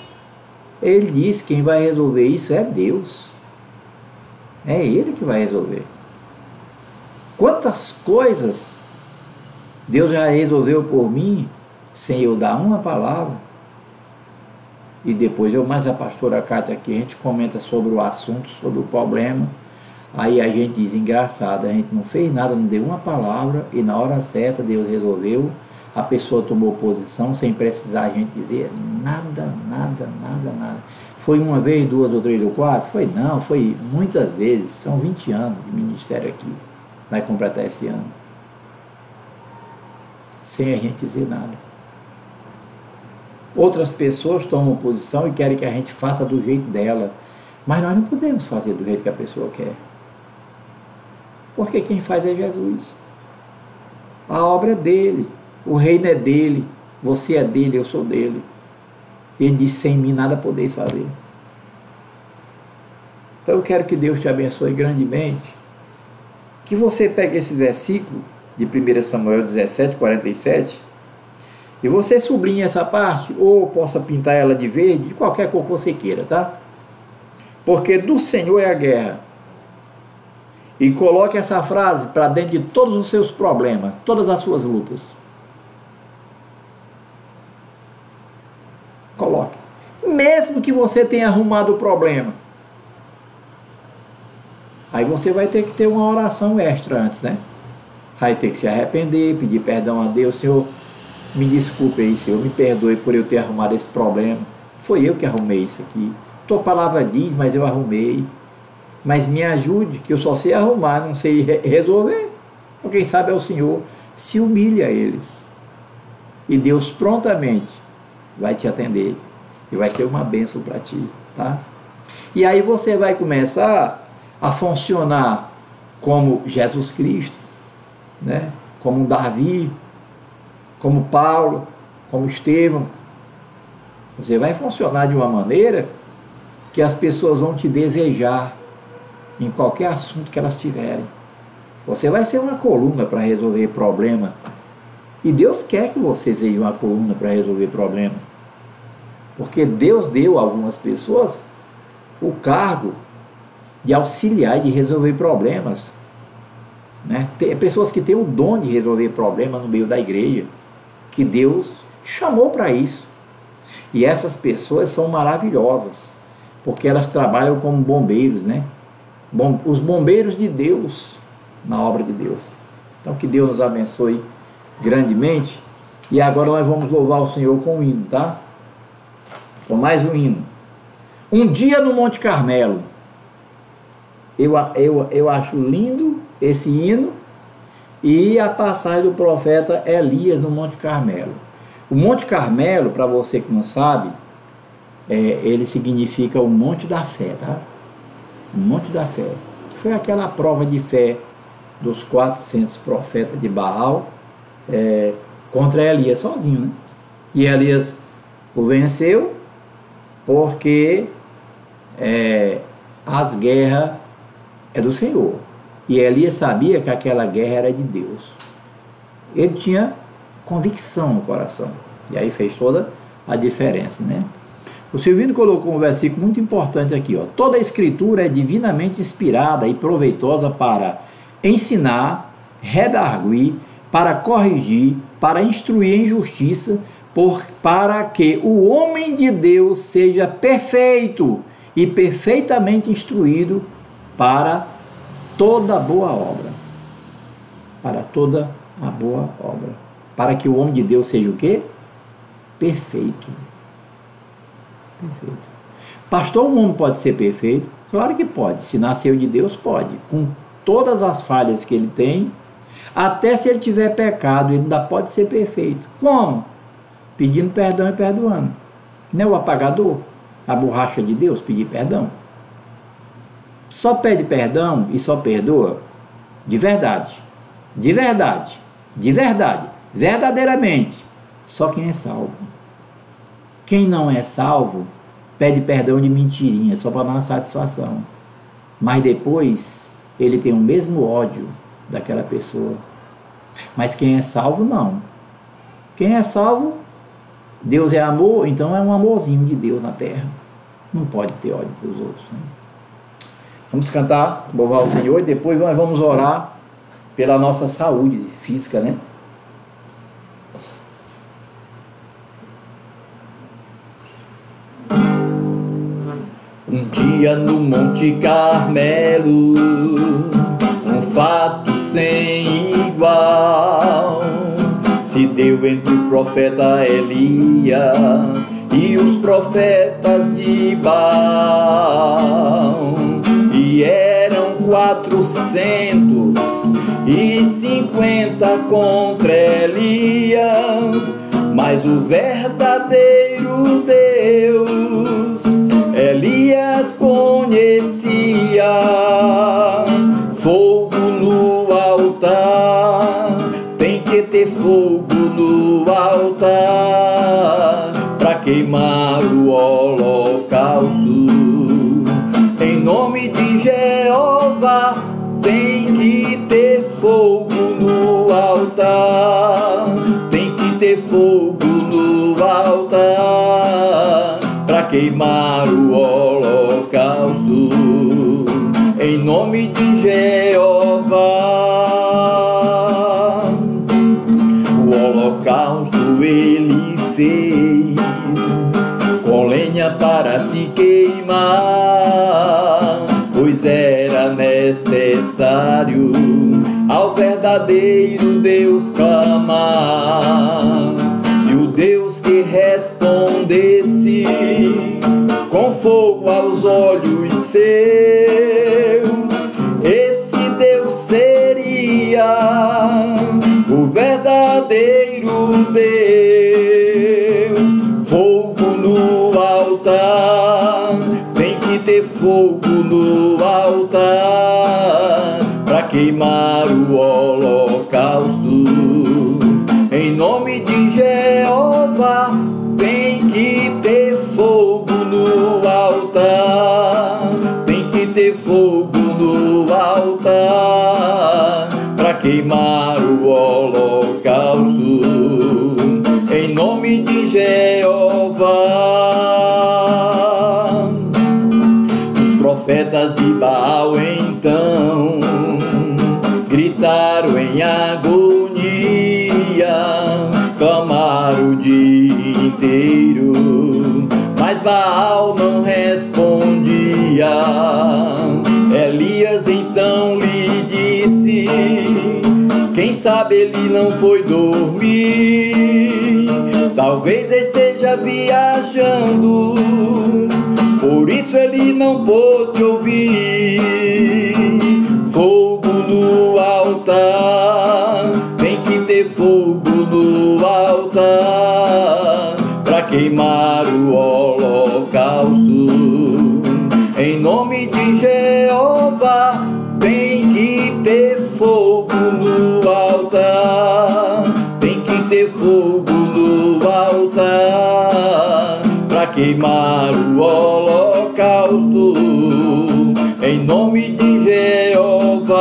Ele disse que quem vai resolver isso é Deus. É Ele que vai resolver. Quantas coisas Deus já resolveu por mim, sem eu dar uma palavra. E depois eu mais a pastora Cátia aqui, a gente comenta sobre o assunto, sobre o problema. Aí a gente diz, engraçado, a gente não fez nada, não deu uma palavra, e na hora certa Deus resolveu. A pessoa tomou posição sem precisar a gente dizer nada. Foi uma vez, duas ou três ou quatro? Foi não, foi muitas vezes. São 20 anos de ministério aqui. Vai completar esse ano. Sem a gente dizer nada. Outras pessoas tomam posição e querem que a gente faça do jeito dela. Mas nós não podemos fazer do jeito que a pessoa quer. Porque quem faz é Jesus. A obra é dele. O reino é dele, você é dele, eu sou dele. Ele disse, sem mim nada podeis fazer. Então eu quero que Deus te abençoe grandemente, que você pegue esse versículo de 1 Samuel 17, 47, e você sublinhe essa parte, ou possa pintar ela de verde, de qualquer cor que você queira, tá? Porque do Senhor é a guerra. E coloque essa frase para dentro de todos os seus problemas, todas as suas lutas. Coloque. Mesmo que você tenha arrumado o problema. Aí você vai ter que ter uma oração extra antes, né? Vai ter que se arrepender, pedir perdão a Deus. Senhor, me desculpe aí, Senhor, me perdoe por eu ter arrumado esse problema. Foi eu que arrumei isso aqui. Tua palavra diz, mas eu arrumei. Mas me ajude, que eu só sei arrumar, não sei resolver. Ou quem sabe é o Senhor. Se humilha a Ele. E Deus prontamente vai te atender e vai ser uma bênção para ti, tá? E aí você vai começar a funcionar como Jesus Cristo, né? Como Davi, como Paulo, como Estevão. Você vai funcionar de uma maneira que as pessoas vão te desejar em qualquer assunto que elas tiverem. Você vai ser uma coluna para resolver problema. E Deus quer que você seja uma coluna para resolver problema. Porque Deus deu a algumas pessoas o cargo de auxiliar e de resolver problemas. Né? Tem pessoas que têm o dom de resolver problemas no meio da igreja, que Deus chamou para isso. E essas pessoas são maravilhosas, porque elas trabalham como bombeiros, né? Os bombeiros de Deus, na obra de Deus. Então que Deus nos abençoe grandemente. E agora nós vamos louvar o Senhor com um hino, tá? Com mais um hino. Um dia no Monte Carmelo. Eu acho lindo esse hino e a passagem do profeta Elias no Monte Carmelo. O Monte Carmelo, para você que não sabe, ele significa o Monte da Fé, tá? O Monte da Fé, que foi aquela prova de fé dos 400 profetas de Baal contra Elias sozinho, né? E Elias o venceu porque as guerras é do Senhor. E Elias sabia que aquela guerra era de Deus. Ele tinha convicção no coração. E aí fez toda a diferença, né? O Silvino colocou um versículo muito importante aqui, ó. Toda a escritura é divinamente inspirada e proveitosa para ensinar, redarguir, para corrigir, para instruir em justiça, para que o homem de Deus seja perfeito e perfeitamente instruído para toda boa obra. Para toda a boa obra. Para que o homem de Deus seja o quê? Perfeito. Perfeito. Pastor, um homem pode ser perfeito? Claro que pode. Se nasceu de Deus, pode. Com todas as falhas que ele tem, até se ele tiver pecado, ele ainda pode ser perfeito. Como? Pedindo perdão e perdoando. Não é o apagador? A borracha de Deus, pedir perdão. Só pede perdão e só perdoa? De verdade. De verdade. De verdade. Verdadeiramente. Só quem é salvo. Quem não é salvo, pede perdão de mentirinha, só para dar uma satisfação. Mas depois, ele tem o mesmo ódio daquela pessoa. Mas quem é salvo, não. Quem é salvo, Deus é amor, então é um amorzinho de Deus na terra. Não pode ter ódio dos outros. Né? Vamos cantar, louvar o Senhor, e depois nós vamos orar pela nossa saúde física, né? Um dia no Monte Carmelo, um fato sem igual se deu entre o profeta Elias e os profetas de Baal, e eram 450 contra Elias, mas o verdadeiro Deus Elias conhecia. Fogo no altar, tem que ter fogo no altar para queimar o holocausto. Em nome de Jeová, tem que ter fogo no altar, tem que ter fogo no altar para queimar o holocausto. Em nome de Jeová, o holocausto ele fez com lenha para se queimar, pois era necessário ao verdadeiro Deus clamar. E o Deus que respondesse com fogo aos olhos seus, esse Deus seria o verdadeiro Deus. Fogo no altar, tem que ter fogo no altar para queimar o holocausto. Em nome de Jeová, tem que ter fogo no altar, tem que ter fogo no altar para queimar o holocausto. Em nome de Jeová, os profetas de Baal então gritaram em agonia, clamaram o dia inteiro, mas Baal não respondia. Elias então lhe disse: quem sabe ele não foi dormir, talvez esteja viajando, por isso ele não pôde ouvir. Fogo no altar, tem que ter fogo no altar para queimar o holocausto. Em nome de Jeová, tem que ter fogo no altar, tem que ter fogo no altar para queimar o holocausto. Em nome de Jeová,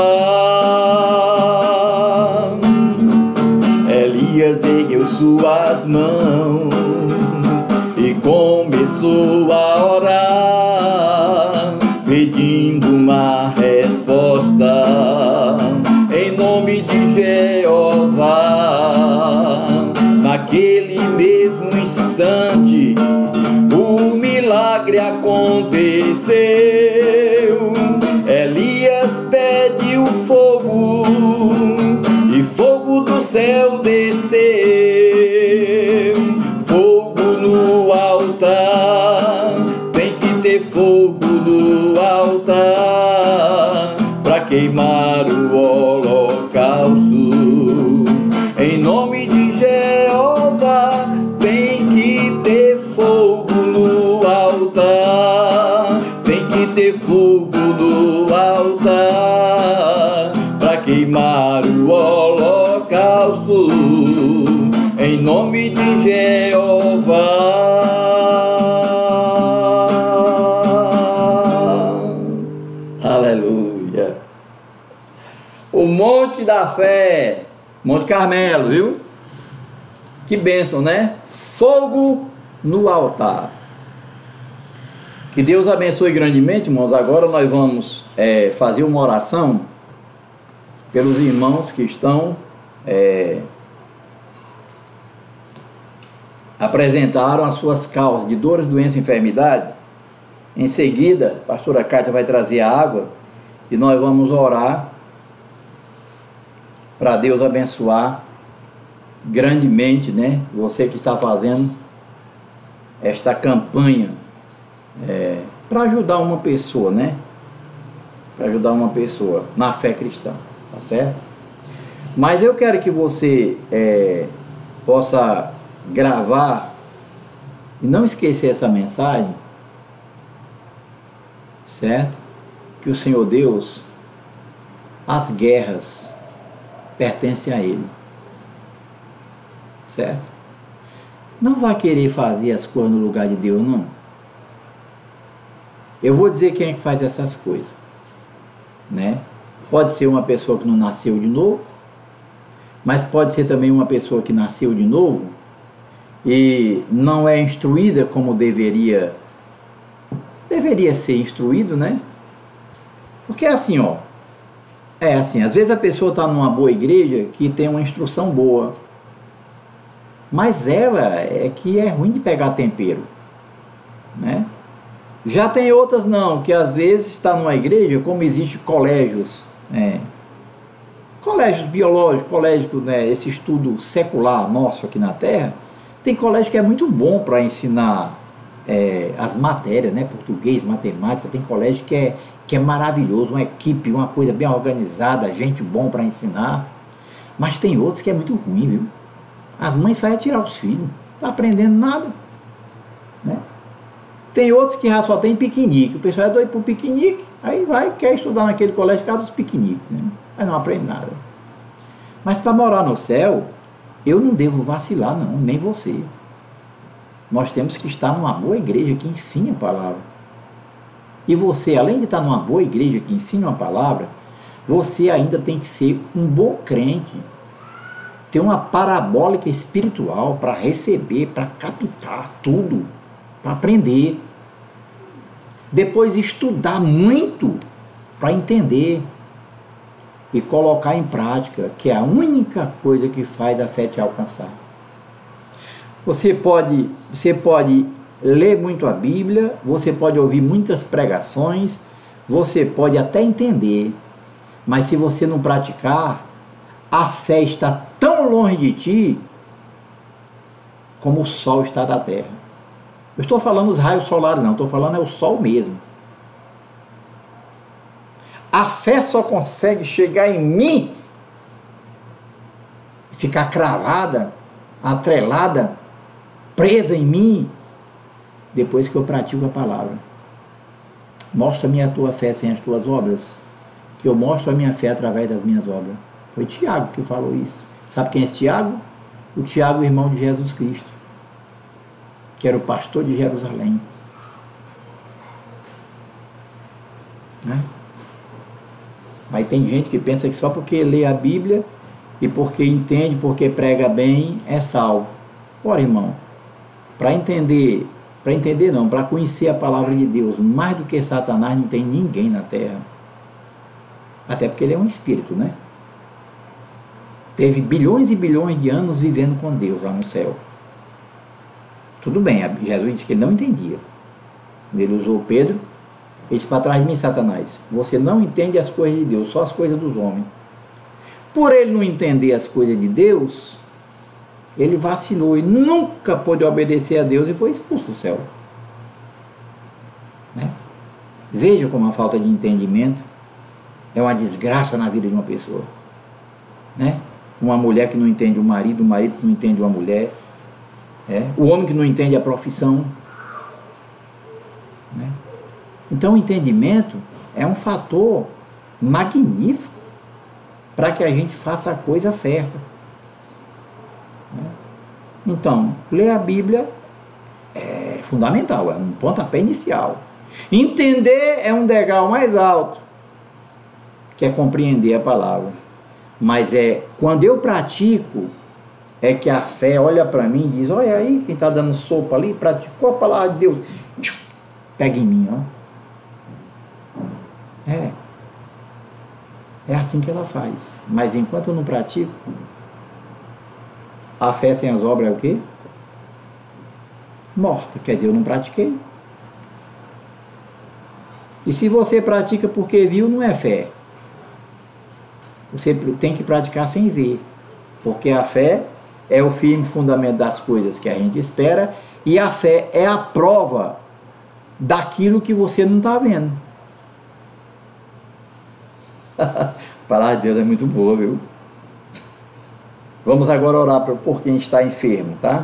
Elias ergueu suas mãos e começou uma resposta em nome de Jeová. Naquele mesmo instante o milagre aconteceu. Elias pede o fogo e fogo do céu desceu. Fogo no altar, tem que ter fogo no altar para queimar o holocausto. Em nome de Jeová, tem que ter fogo no altar, tem que ter fogo no altar para queimar o holocausto. Em nome de Jeová. Aleluia. O Monte da Fé, Monte Carmelo, viu? Que bênção, né? Fogo no altar. Que Deus abençoe grandemente, irmãos. Agora nós vamos fazer uma oração pelos irmãos que estão apresentaram as suas causas de dores, doenças e enfermidade. Em seguida, a pastora Cátia vai trazer a água e nós vamos orar para Deus abençoar grandemente, né? Você que está fazendo esta campanha para ajudar uma pessoa, né? Para ajudar uma pessoa na fé cristã, tá certo? Mas eu quero que você possa gravar e não esquecer essa mensagem, certo? Que o Senhor Deus, as guerras pertencem a Ele, certo? Não vai querer fazer as coisas no lugar de Deus, não. Eu vou dizer quem é que faz essas coisas, né? Pode ser uma pessoa que não nasceu de novo, mas pode ser também uma pessoa que nasceu de novo e não é instruída como deveria ser instruído, né? Porque é assim, ó, às vezes a pessoa está numa boa igreja que tem uma instrução boa, mas ela é que é ruim de pegar tempero, né? Já tem outras não, que às vezes está numa igreja, como existe colégios, colégios biológicos, colégios, né, esse estudo secular nosso aqui na Terra, tem colégio que é muito bom para ensinar as matérias, né, português, matemática. Tem colégio que é maravilhoso, uma equipe, uma coisa bem organizada, gente bom para ensinar. Mas tem outros que é muito ruim, viu? As mães fazem tirar os filhos, não está aprendendo nada, né? Tem outros que já só tem piquenique, o pessoal é doido por piquenique, aí quer estudar naquele colégio por causa dos piqueniques, né? Aí não aprende nada. Mas para morar no céu, eu não devo vacilar não, nem você. Nós temos que estar numa boa igreja que ensine a palavra. E você, além de estar numa boa igreja que ensina a palavra, você ainda tem que ser um bom crente, ter uma parabólica espiritual para receber, para captar tudo, para aprender. Depois estudar muito para entender e colocar em prática, que é a única coisa que faz a fé te alcançar. Você pode ler muito a Bíblia, você pode ouvir muitas pregações, você pode até entender, mas se você não praticar, a fé está tão longe de ti como o sol está da terra. Eu estou falando os raios solares, não, estou falando o sol mesmo. A fé só consegue chegar em mim, ficar cravada, atrelada, presa em mim, depois que eu pratico a palavra. Mostra-me a tua fé sem as tuas obras, que eu mostro a minha fé através das minhas obras. Foi Tiago que falou isso. Sabe quem é esse Tiago? O Tiago, irmão de Jesus Cristo, que era o pastor de Jerusalém, né? Aí tem gente que pensa que só porque lê a Bíblia e porque entende, porque prega bem, é salvo. Ora, irmão, para conhecer a palavra de Deus, mais do que Satanás, não tem ninguém na terra. Até porque ele é um espírito, né? Teve bilhões e bilhões de anos vivendo com Deus lá no céu. Tudo bem, Jesus disse que ele não entendia. Ele usou Pedro, ele disse: para trás de mim, Satanás, você não entende as coisas de Deus, só as coisas dos homens. Por ele não entender as coisas de Deus, ele vacilou e nunca pôde obedecer a Deus e foi expulso do céu. Né? Veja como a falta de entendimento é uma desgraça na vida de uma pessoa. Né? Uma mulher que não entende o marido que não entende uma mulher, o homem que não entende a profissão. Né? Então o entendimento é um fator magnífico para que a gente faça a coisa certa. Né? Então, ler a Bíblia é fundamental, é um pontapé inicial. Entender é um degrau mais alto, que é compreender a palavra. Mas quando eu pratico, é que a fé olha para mim e diz: olha aí, quem está dando sopa ali, praticou a palavra de Deus, pega em mim, ó. É assim que ela faz. Mas enquanto eu não pratico, a fé sem as obras é o quê? Morta, quer dizer, eu não pratiquei. E se você pratica porque viu, não é fé. Você tem que praticar sem ver, porque a fé é o firme fundamento das coisas que a gente espera, e a fé é a prova daquilo que você não está vendo. A palavra de Deus é muito boa, viu? Vamos agora orar por quem está enfermo, tá?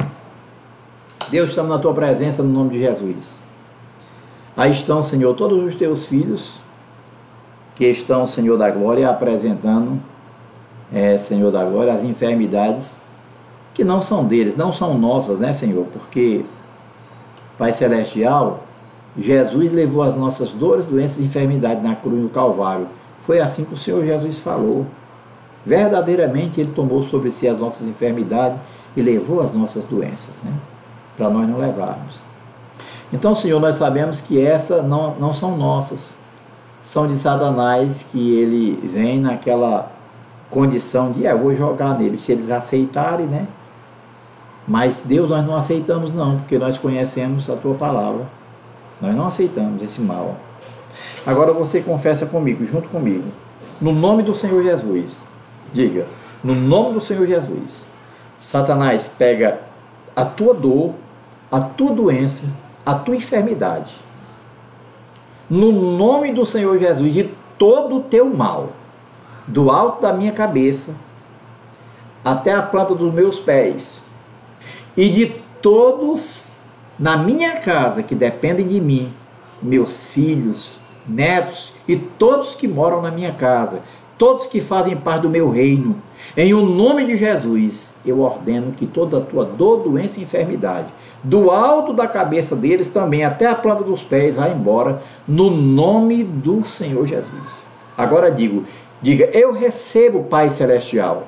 Deus, estamos na tua presença no nome de Jesus. Aí estão, Senhor, todos os teus filhos que estão, Senhor da glória, apresentando, Senhor da glória, as enfermidades que não são deles, não são nossas, né, Senhor? Porque, Pai Celestial, Jesus levou as nossas dores, doenças e enfermidades na cruz do Calvário. Foi assim que o Senhor Jesus falou. Verdadeiramente Ele tomou sobre si as nossas enfermidades e levou as nossas doenças, né? Para nós não levarmos. Então, Senhor, nós sabemos que essas não são nossas, são de Satanás, que ele vem naquela condição de, eu vou jogar neles, se eles aceitarem, né? Mas Deus, nós não aceitamos não, porque nós conhecemos a tua palavra, nós não aceitamos esse mal. Agora você confessa comigo, junto comigo, no nome do Senhor Jesus, diga, no nome do Senhor Jesus, Satanás, pega a tua dor, a tua doença, a tua enfermidade, no nome do Senhor Jesus, de todo o teu mal, do alto da minha cabeça até a planta dos meus pés, e de todos na minha casa que dependem de mim, meus filhos, netos e todos que moram na minha casa, todos que fazem parte do meu reino, em o nome de Jesus, eu ordeno que toda a tua dor, doença e enfermidade, do alto da cabeça deles também, até a planta dos pés, vai embora, no nome do Senhor Jesus. Agora diga, eu recebo, Pai Celestial,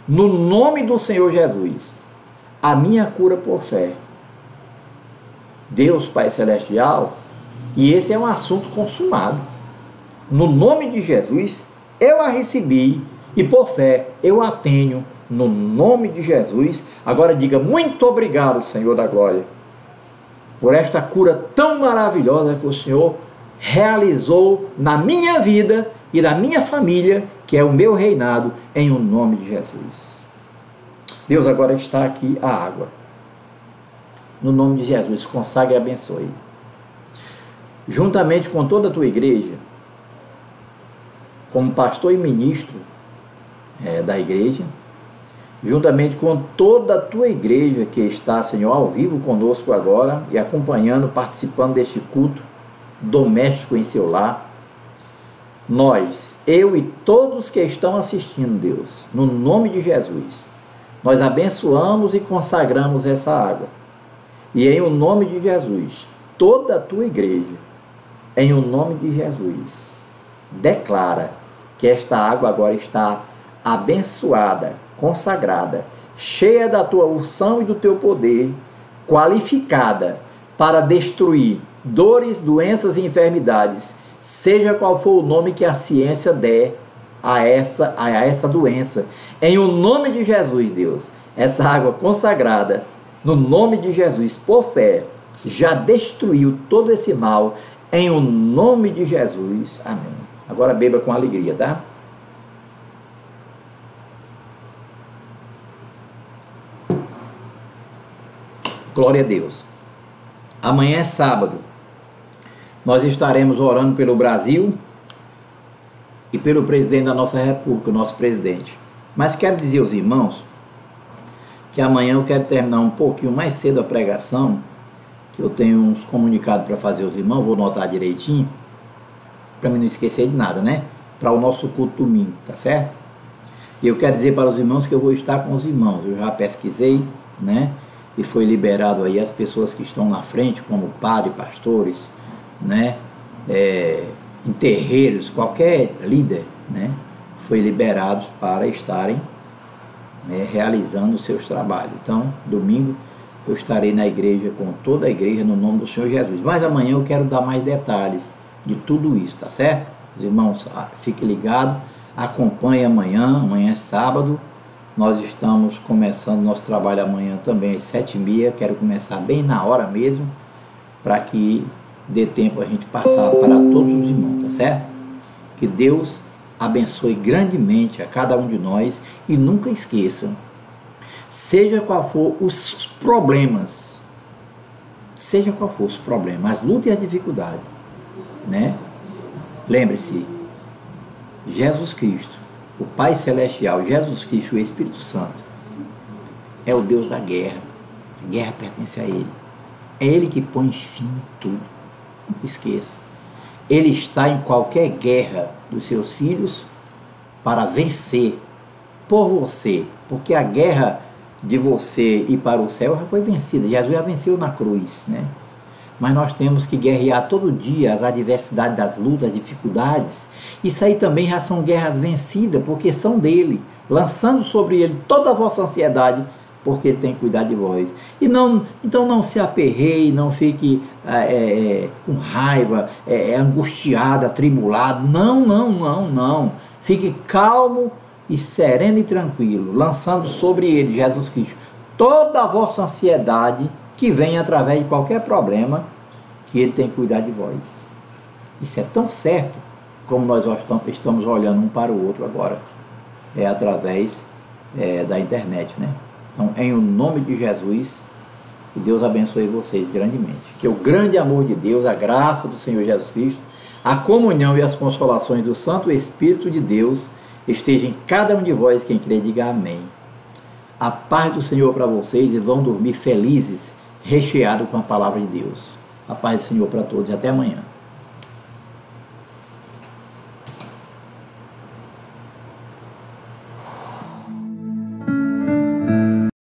no nome do Senhor Jesus, a minha cura por fé. Deus, Pai Celestial, e esse é um assunto consumado. No nome de Jesus, eu a recebi, e por fé, eu a tenho, no nome de Jesus. Agora diga, muito obrigado, Senhor da glória, por esta cura tão maravilhosa que o Senhor realizou na minha vida e na minha família, que é o meu reinado, em o nome de Jesus. Deus, agora está aqui a água. No nome de Jesus, consagre e abençoe. Juntamente com toda a tua igreja, como pastor e ministro da igreja, juntamente com toda a tua igreja que está, Senhor, ao vivo conosco agora e acompanhando, participando deste culto doméstico em seu lar, nós, eu e todos que estão assistindo, Deus, no nome de Jesus, nós abençoamos e consagramos essa água. E em o nome de Jesus, toda a tua igreja, em o nome de Jesus, declara que esta água agora está abençoada, consagrada, cheia da tua unção e do teu poder, qualificada para destruir dores, doenças e enfermidades, seja qual for o nome que a ciência der a essa doença. Em o nome de Jesus, Deus, essa água consagrada, no nome de Jesus, por fé, já destruiu todo esse mal, em o nome de Jesus. Amém. Agora beba com alegria, tá? Glória a Deus. Amanhã é sábado. Nós estaremos orando pelo Brasil e pelo presidente da nossa república, o nosso presidente. Mas quero dizer aos irmãos que amanhã eu quero terminar um pouquinho mais cedo a pregação, que eu tenho uns comunicados para fazer aos irmãos, vou notar direitinho, para mim não esquecer de nada, né? Para o nosso culto domingo, tá certo? E eu quero dizer para os irmãos que eu vou estar com os irmãos, eu já pesquisei, né? E foi liberado aí as pessoas que estão na frente, como padres, pastores, né? Em terreiros, qualquer líder, né? Foi liberado para estarem realizando os seus trabalhos. Então, domingo eu estarei na igreja com toda a igreja no nome do Senhor Jesus. Mas amanhã eu quero dar mais detalhes de tudo isso, tá certo? Os irmãos, fique ligado, acompanhe amanhã é sábado. Nós estamos começando nosso trabalho amanhã também às 7h30, quero começar bem na hora mesmo, para que dê tempo a gente passar para todos os irmãos, tá certo? Que Deus abençoe grandemente a cada um de nós e nunca esqueçam, seja qual for os problemas, as lutas e as dificuldades, né? Lembre-se, Jesus Cristo, o Pai Celestial, Jesus Cristo, o Espírito Santo, é o Deus da guerra. A guerra pertence a Ele. É Ele que põe fim em tudo. Nunca esqueça. Ele está em qualquer guerra dos seus filhos para vencer por você. Porque a guerra de você ir para o céu já foi vencida. Jesus já venceu na cruz, né? Mas nós temos que guerrear todo dia as adversidades das lutas, as dificuldades. Isso aí também já são guerras vencidas, porque são dele, lançando sobre ele toda a vossa ansiedade, porque ele tem cuidado de vós. Então não se aperreie, não fique com raiva, angustiado, atribulado. Não. Fique calmo e sereno e tranquilo, lançando sobre ele, Jesus Cristo, toda a vossa ansiedade que vem através de qualquer problema, que ele tem cuidado de vós. Isso é tão certo, como nós estamos olhando um para o outro agora, através da internet, né? Então, em o nome de Jesus, que Deus abençoe vocês grandemente. Que o grande amor de Deus, a graça do Senhor Jesus Cristo, a comunhão e as consolações do Santo Espírito de Deus estejam em cada um de vós, quem crê, diga amém. A paz do Senhor para vocês e vão dormir felizes, recheados com a palavra de Deus. A paz do Senhor para todos e até amanhã.